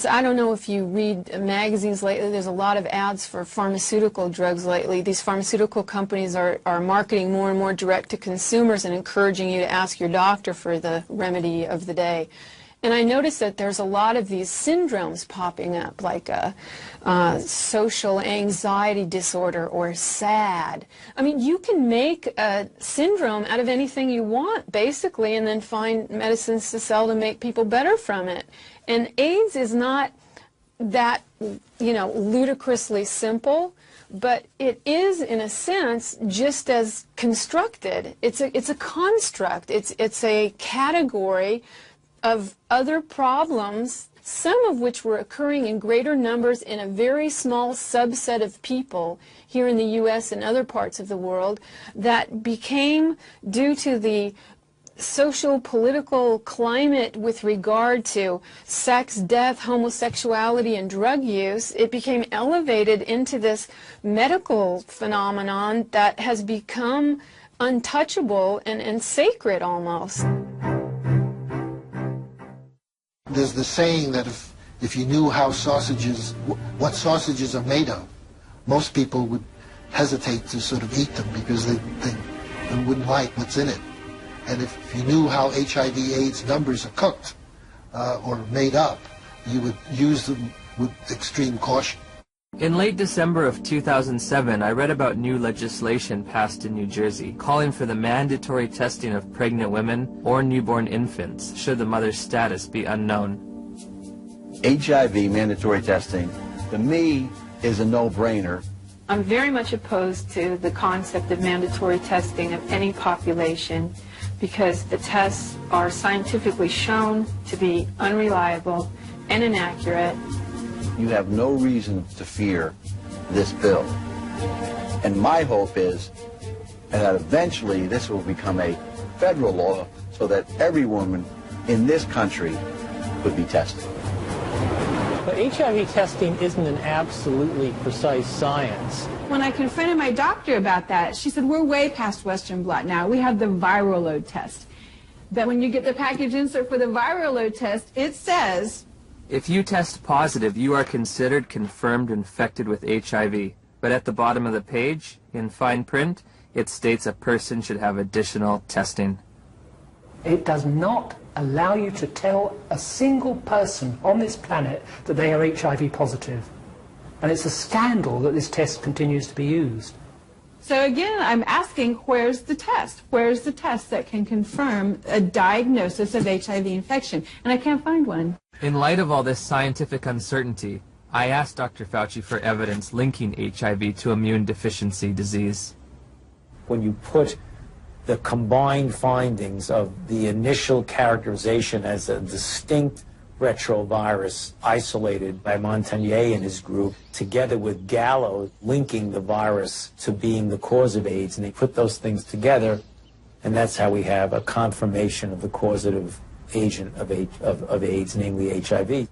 I don't know if you read magazines lately, there's a lot of ads for pharmaceutical drugs lately. These pharmaceutical companies are marketing more and more direct to consumers and encouraging you to ask your doctor for the remedy of the day. And I noticed that there's a lot of these syndromes popping up, like a social anxiety disorder or SAD. I mean, you can make a syndrome out of anything you want, basically, and then find medicines to sell to make people better from it. And AIDS is not that, ludicrously simple, but it is, in a sense, just as constructed. It's a construct. It's a category of other problems, some of which were occurring in greater numbers in a very small subset of people here in the U.S. and other parts of the world, that became, due to the social political climate with regard to sex, death, homosexuality, and drug use, it became elevated into this medical phenomenon that has become untouchable and sacred almost. There's the saying that if you knew how what sausages are made of, most people would hesitate to sort of eat them because they and wouldn't like what's in it. And if you knew how HIV/AIDS numbers are cooked or made up, you would use them with extreme caution. In late December of 2007, I read about new legislation passed in New Jersey calling for the mandatory testing of pregnant women or newborn infants should the mother's status be unknown. HIV mandatory testing, to me, is a no-brainer. I'm very much opposed to the concept of mandatory testing of any population because the tests are scientifically shown to be unreliable and inaccurate. You have no reason to fear this bill. And my hope is that eventually this will become a federal law so that every woman in this country could be tested. But HIV testing isn't an absolutely precise science. When I confronted my doctor about that, she said, we're way past Western blot now. We have the viral load test. That when you get the package insert for the viral load test, it says, if you test positive, you are considered confirmed infected with HIV. But at the bottom of the page, in fine print, it states a person should have additional testing. It does not allow you to tell a single person on this planet that they are HIV positive. And it's a scandal that this test continues to be used. So again, I'm asking, where's the test? Where's the test that can confirm a diagnosis of HIV infection? And I can't find one. In light of all this scientific uncertainty, I asked Dr. Fauci for evidence linking HIV to immune deficiency disease. When you put the combined findings of the initial characterization as a distinct retrovirus isolated by Montagnier and his group, together with Gallo linking the virus to being the cause of AIDS, and they put those things together, and that's how we have a confirmation of the causative agent of AIDS, namely HIV.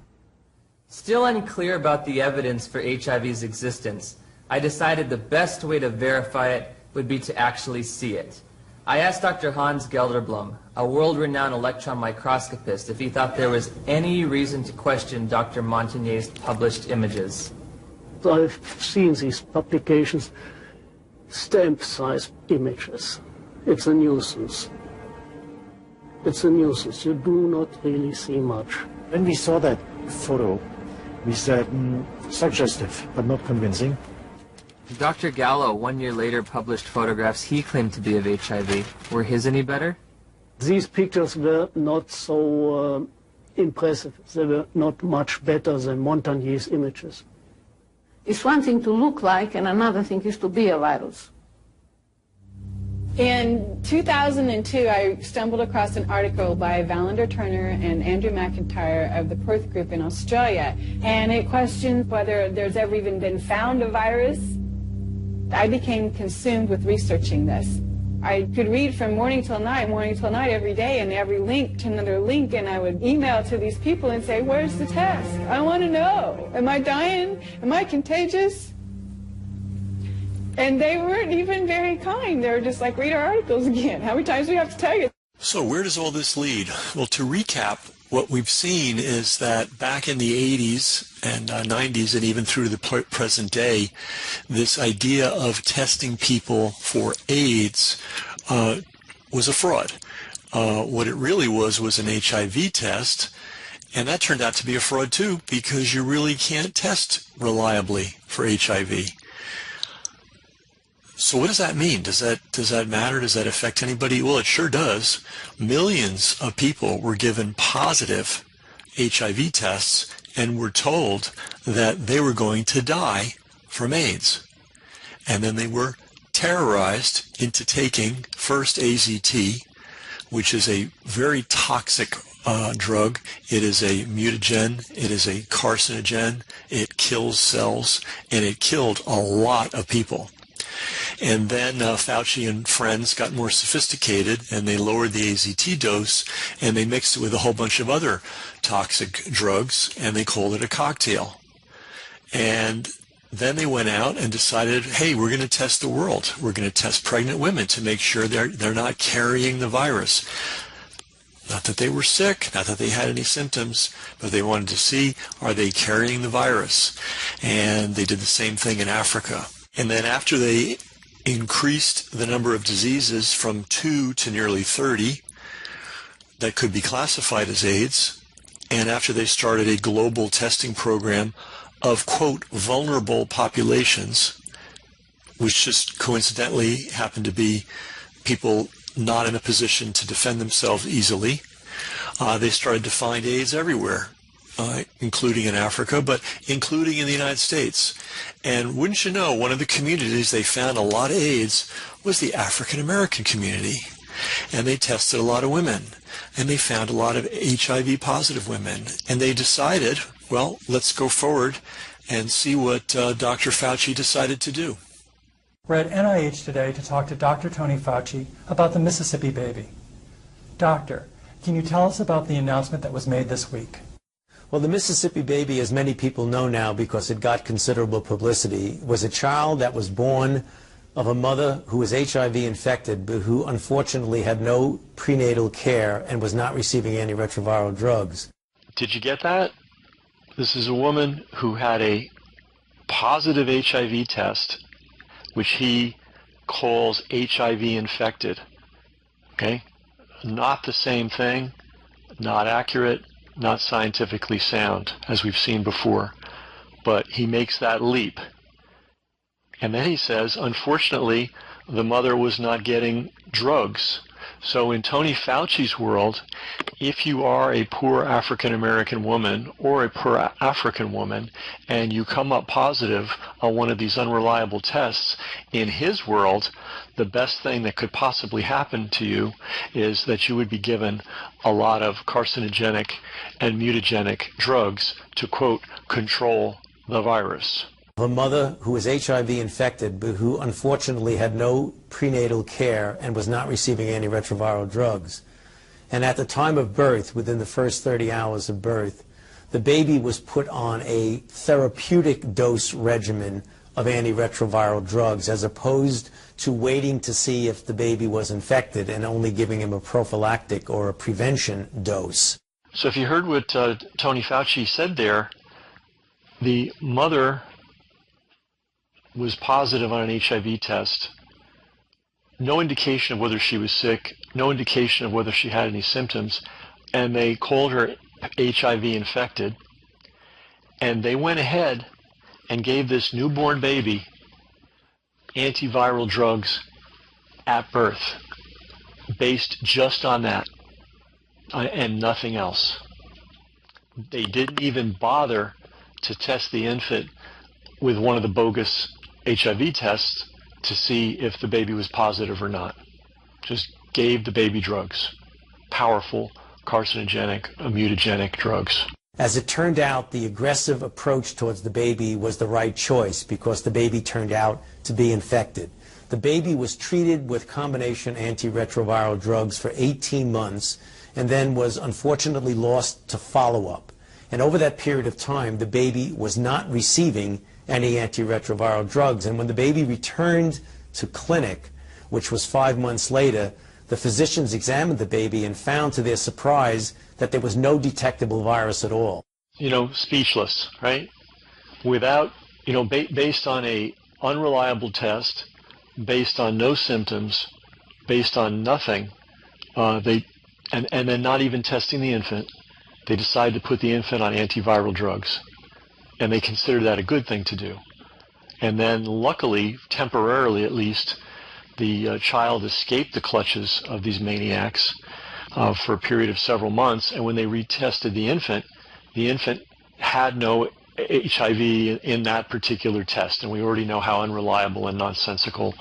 Still unclear about the evidence for HIV's existence, I decided the best way to verify it would be to actually see it. I asked Dr. Hans Gelderblum, a world-renowned electron microscopist, if he thought there was any reason to question Dr. Montagnier's published images. I've seen these publications, stamp-sized images. It's a nuisance. It's a nuisance. You do not really see much. When we saw that photo, we said, suggestive, but not convincing. Dr. Gallo, 1 year later, published photographs he claimed to be of HIV. Were his any better? These pictures were not so impressive. They were not much better than Montagnier's images. It's one thing to look like, and another thing is to be a virus. In 2002, I stumbled across an article by Valander Turner and Andrew McIntyre of the Perth Group in Australia, and it questioned whether there's ever even been found a virus. I became consumed with researching this. I could read from morning till night every day, and every link to another link, and I would email to these people and say, where's the test? I want to know. Am I dying? Am I contagious? And they weren't even very kind. They were just like, read our articles again. How many times do we have to tell you? So where does all this lead? Well, to recap, what we've seen is that back in the 80s and 90s and even through the present day, this idea of testing people for AIDS was a fraud. What it really was an HIV test, and that turned out to be a fraud too, because you really can't test reliably for HIV. So what does that mean? Does that matter? Does that affect anybody? Well, it sure does. Millions of people were given positive HIV tests and were told that they were going to die from AIDS. And then they were terrorized into taking first AZT, which is a very toxic drug. It is a mutagen, it is a carcinogen, it kills cells, and it killed a lot of people. And then Fauci and friends got more sophisticated, and they lowered the AZT dose, and they mixed it with a whole bunch of other toxic drugs, and they called it a cocktail. And then they went out and decided, hey, we're going to test the world. We're going to test pregnant women to make sure they're not carrying the virus. Not that they were sick, not that they had any symptoms, but they wanted to see, are they carrying the virus? And they did the same thing in Africa. And then after they increased the number of diseases from 2 to nearly 30 that could be classified as AIDS. And after they started a global testing program of, quote, vulnerable populations, which just coincidentally happened to be people not in a position to defend themselves easily, they started to find AIDS everywhere, including in Africa, but including in the United States. And wouldn't you know, one of the communities they found a lot of AIDS was the African American community. And they tested a lot of women, and they found a lot of HIV positive women. And they decided, well, let's go forward and see what Dr. Fauci decided to do. We're at NIH today to talk to Dr. Tony Fauci about the Mississippi baby. Doctor, can you tell us about the announcement that was made this week? Well, the Mississippi baby, as many people know now because it got considerable publicity, was a child that was born of a mother who was HIV infected, but who unfortunately had no prenatal care and was not receiving antiretroviral drugs. Did you get that? This is a woman who had a positive HIV test, which he calls HIV infected. Okay? Not the same thing, not accurate, not scientifically sound, as we've seen before. But he makes that leap. And then he says, unfortunately, the mother was not getting drugs. So in Tony Fauci's world, if you are a poor African American woman or a poor African woman and you come up positive on one of these unreliable tests, in his world, the best thing that could possibly happen to you is that you would be given a lot of carcinogenic and mutagenic drugs to, quote, control the virus. A mother who was HIV infected, but who unfortunately had no prenatal care and was not receiving antiretroviral drugs. And at the time of birth, within the first 30 hours of birth, the baby was put on a therapeutic dose regimen of antiretroviral drugs, as opposed to waiting to see if the baby was infected and only giving him a prophylactic or a prevention dose. So if you heard what Tony Fauci said there, the mother was positive on an HIV test, no indication of whether she was sick, no indication of whether she had any symptoms, and they called her HIV infected, and they went ahead and gave this newborn baby antiviral drugs at birth, based just on that, and nothing else. They didn't even bother to test the infant with one of the bogus HIV tests to see if the baby was positive or not. Just gave the baby drugs, powerful carcinogenic, mutagenic drugs. As it turned out, the aggressive approach towards the baby was the right choice because the baby turned out to be infected. The baby was treated with combination antiretroviral drugs for 18 months and then was unfortunately lost to follow-up. And over that period of time, the baby was not receiving any antiretroviral drugs. And when the baby returned to clinic, which was 5 months later, the physicians examined the baby and found to their surprise that there was no detectable virus at all. You know, speechless, right? Without, you know, based on a unreliable test, based on no symptoms, based on nothing, and then not even testing the infant, they decided to put the infant on antiviral drugs. And they considered that a good thing to do. And then luckily, temporarily at least, the child escaped the clutches of these maniacs for a period of several months. And when they retested the infant had no HIV in that particular test. And we already know how unreliable and nonsensical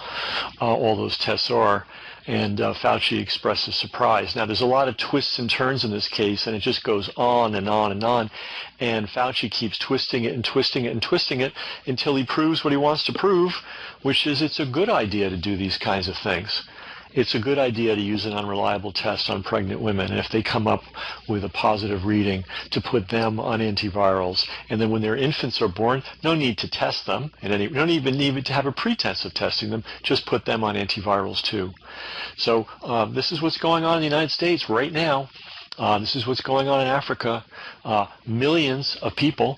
all those tests are. And Fauci expresses surprise. Now, there's a lot of twists and turns in this case, and it just goes on and on and on. And Fauci keeps twisting it and twisting it and twisting it until he proves what he wants to prove, which is it's a good idea to do these kinds of things. It's a good idea to use an unreliable test on pregnant women, and if they come up with a positive reading, to put them on antivirals. And then when their infants are born, no need to test them, and you don't even need to have a pretense of testing them, just put them on antivirals too. So this is what's going on in the United States right now. This is what's going on in Africa. Millions of people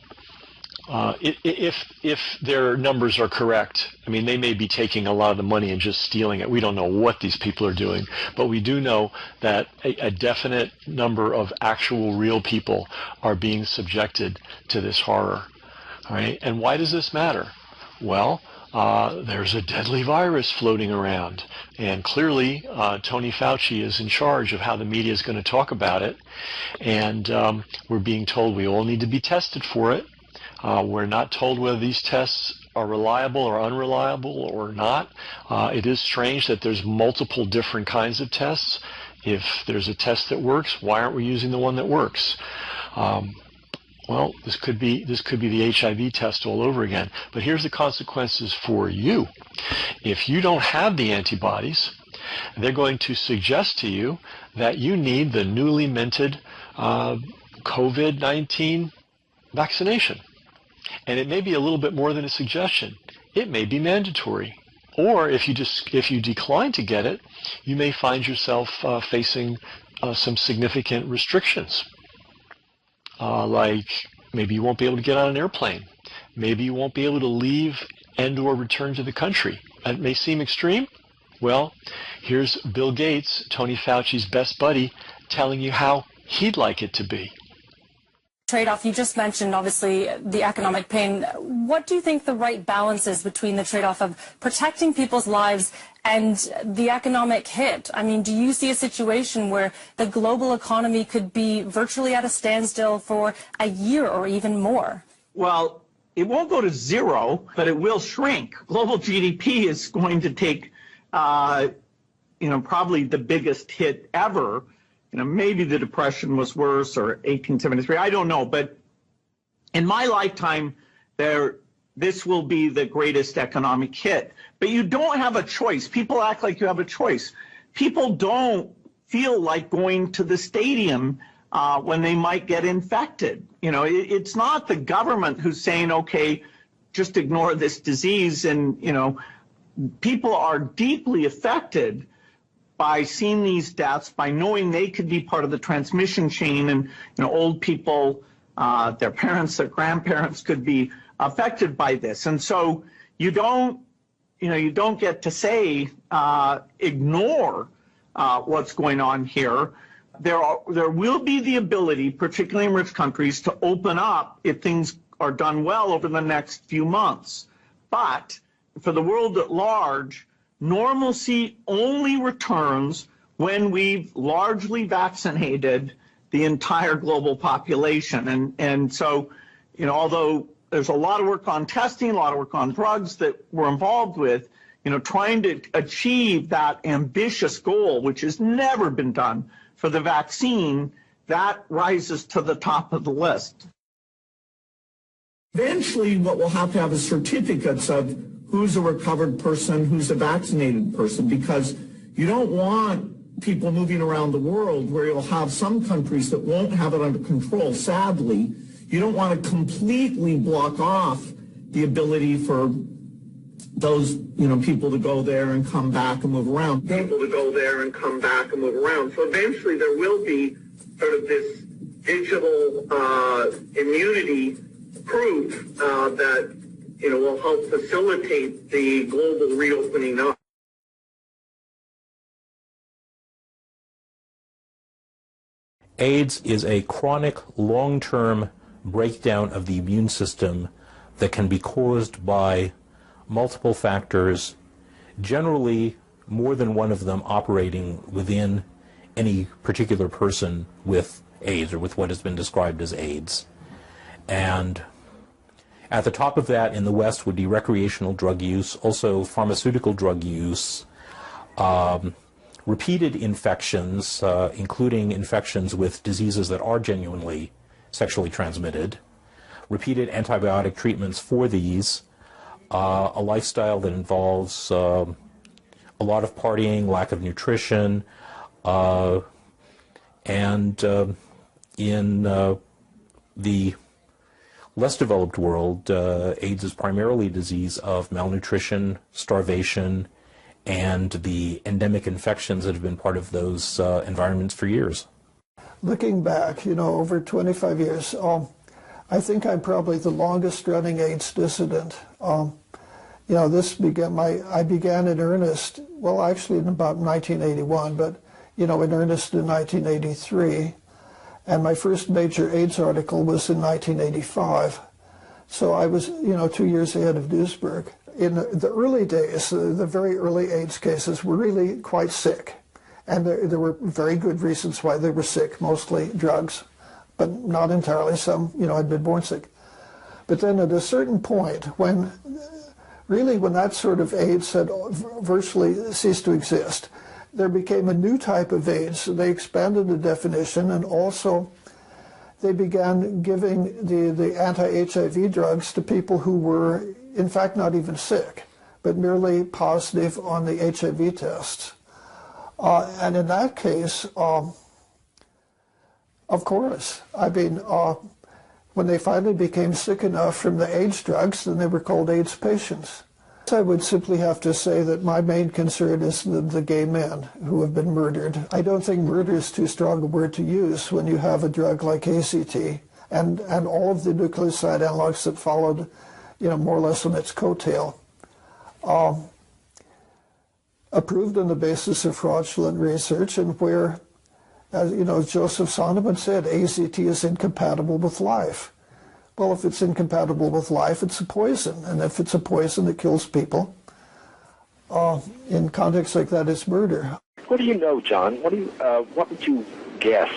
if their numbers are correct, I mean, they may be taking a lot of the money and just stealing it. We don't know what these people are doing, but we do know that a definite number of actual real people are being subjected to this horror. All right? And why does this matter? Well, there's a deadly virus floating around, and clearly Tony Fauci is in charge of how the media is going to talk about it, and we're being told we all need to be tested for it. We're not told whether these tests are reliable or unreliable or not. It is strange that there's multiple different kinds of tests. If there's a test that works, why aren't we using the one that works? Well, this could be the HIV test all over again. But here's the consequences for you. If you don't have the antibodies, they're going to suggest to you that you need the newly minted COVID-19 vaccination. And it may be a little bit more than a suggestion. It may be mandatory. Or if you decline to get it, you may find yourself facing some significant restrictions. Like maybe you won't be able to get on an airplane. Maybe you won't be able to leave and or return to the country. It may seem extreme. Well, here's Bill Gates, Tony Fauci's best buddy, telling you how he'd like it to be. Trade-off, you just mentioned obviously the economic pain. What do you think the right balance is between the trade-off of protecting people's lives and the economic hit? I mean, do you see a situation where the global economy could be virtually at a standstill for a year or even more? Well, it won't go to zero, but it will shrink. Global GDP is going to take, probably the biggest hit ever. Maybe the Depression was worse, or 1873, I don't know. But in my lifetime, this will be the greatest economic hit. But you don't have a choice. People act like you have a choice. People don't feel like going to the stadium when they might get infected. It's not the government who's saying, okay, just ignore this disease. And, people are deeply affected by seeing these deaths, by knowing they could be part of the transmission chain, and old people, their parents, their grandparents could be affected by this, and so you don't get to say ignore what's going on here. There will be the ability, particularly in rich countries, to open up if things are done well over the next few months, but for the world at large, normalcy only returns when we've largely vaccinated the entire global population. And so, although there's a lot of work on testing, a lot of work on drugs that we're involved with, trying to achieve that ambitious goal, which has never been done for the vaccine, that rises to the top of the list. Eventually, what we'll have to have is certificates of who's a recovered person, who's a vaccinated person, because you don't want people moving around the world where you'll have some countries that won't have it under control. Sadly, you don't want to completely block off the ability for those, people to go there and come back and move around. So eventually there will be sort of this digital immunity proof that will help facilitate the global reopening up. AIDS is a chronic, long-term breakdown of the immune system that can be caused by multiple factors, generally more than one of them operating within any particular person with AIDS or with what has been described as AIDS. And at the top of that in the West would be recreational drug use, also pharmaceutical drug use, repeated infections, including infections with diseases that are genuinely sexually transmitted, repeated antibiotic treatments for these, a lifestyle that involves a lot of partying, lack of nutrition, and in the less developed world, AIDS is primarily a disease of malnutrition, starvation, and the endemic infections that have been part of those environments for years. Looking back, over 25 years, I think I'm probably the longest-running AIDS dissident. You know, I began in earnest, well, actually in about 1981, but, you know, in earnest in 1983. And my first major AIDS article was in 1985. So I was, you know, 2 years ahead of Duesberg. In the early days, the very early AIDS cases were really quite sick. And there were very good reasons why they were sick, mostly drugs, but not entirely. Some, you know, had been born sick. But then at a certain point, when that sort of AIDS had virtually ceased to exist, there became a new type of AIDS. They expanded the definition, and also they began giving the anti-HIV drugs to people who were, in fact, not even sick, but merely positive on the HIV tests. And in that case, of course, I mean, when they finally became sick enough from the AIDS drugs, then they were called AIDS patients. I would simply have to say that my main concern is the gay men who have been murdered. I don't think murder is too strong a word to use when you have a drug like ACT and all of the nucleoside analogs that followed, you know, more or less on its coattail, approved on the basis of fraudulent research, and where, as you know, Joseph Sonneman said, ACT is incompatible with life. Well, if it's incompatible with life, it's a poison. And if it's a poison that kills people, in contexts like that, it's murder. What do you know, John? What would you guess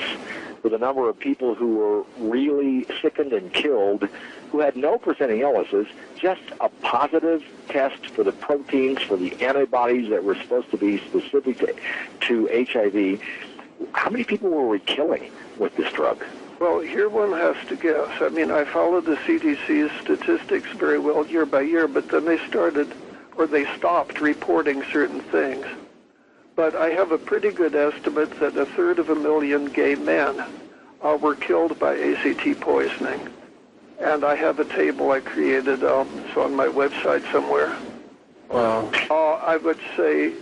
for the number of people who were really sickened and killed who had no presenting illnesses, just a positive test for the proteins, for the antibodies that were supposed to be specific to HIV? How many people were we killing with this drug? Well, here one has to guess. I mean, I followed the CDC's statistics very well year by year, but then they stopped reporting certain things. But I have a pretty good estimate that 1/3 gay men were killed by ACT poisoning. And I have a table I created, it's on my website somewhere. Wow. I would say,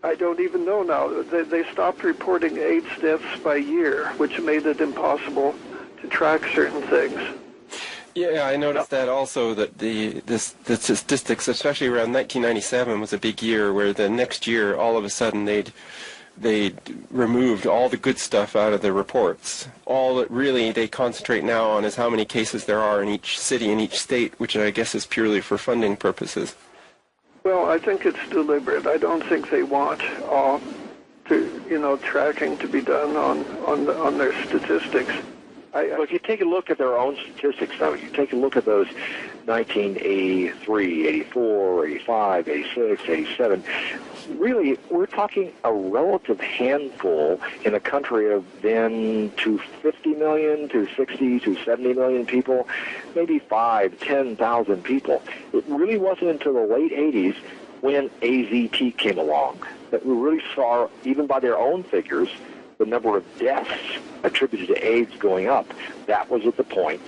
I don't even know now. They stopped reporting AIDS deaths by year, which made it impossible to track certain things. Yeah, I noticed that also, that the statistics, especially around 1997, was a big year where the next year, all of a sudden, they removed all the good stuff out of the reports. All that really they concentrate now on is how many cases there are in each city, in each state, which I guess is purely for funding purposes. Well, I think it's deliberate. I don't think they want tracking to be done on their statistics. Well, if you take a look at their own statistics, now, you take a look at those 1983, 84, 85, 86, 87, really, we're talking a relative handful in a country of then 250 million, 260, 270 million people, maybe 10,000 people. It really wasn't until the late 80s when AZT came along that we really saw, even by their own figures, the number of deaths attributed to AIDS going up. That was at the point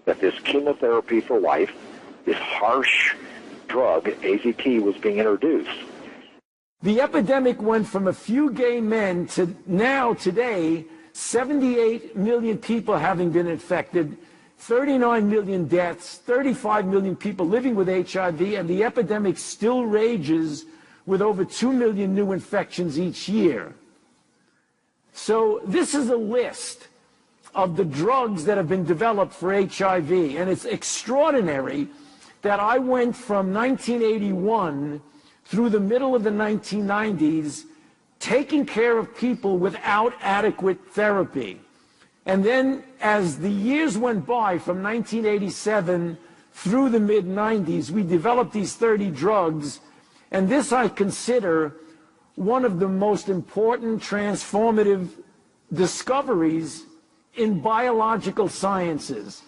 that this chemotherapy for life, this harsh drug, AZT, was being introduced. The epidemic went from a few gay men to now, today, 78 million people having been infected, 39 million deaths, 35 million people living with HIV, and the epidemic still rages with over 2 million new infections each year. So this is a list of the drugs that have been developed for HIV, and it's extraordinary that I went from 1981 through the middle of the 1990s taking care of people without adequate therapy. And then as the years went by, from 1987 through the mid-90s, we developed these 30 drugs, and this I consider one of the most important transformative discoveries in biological sciences.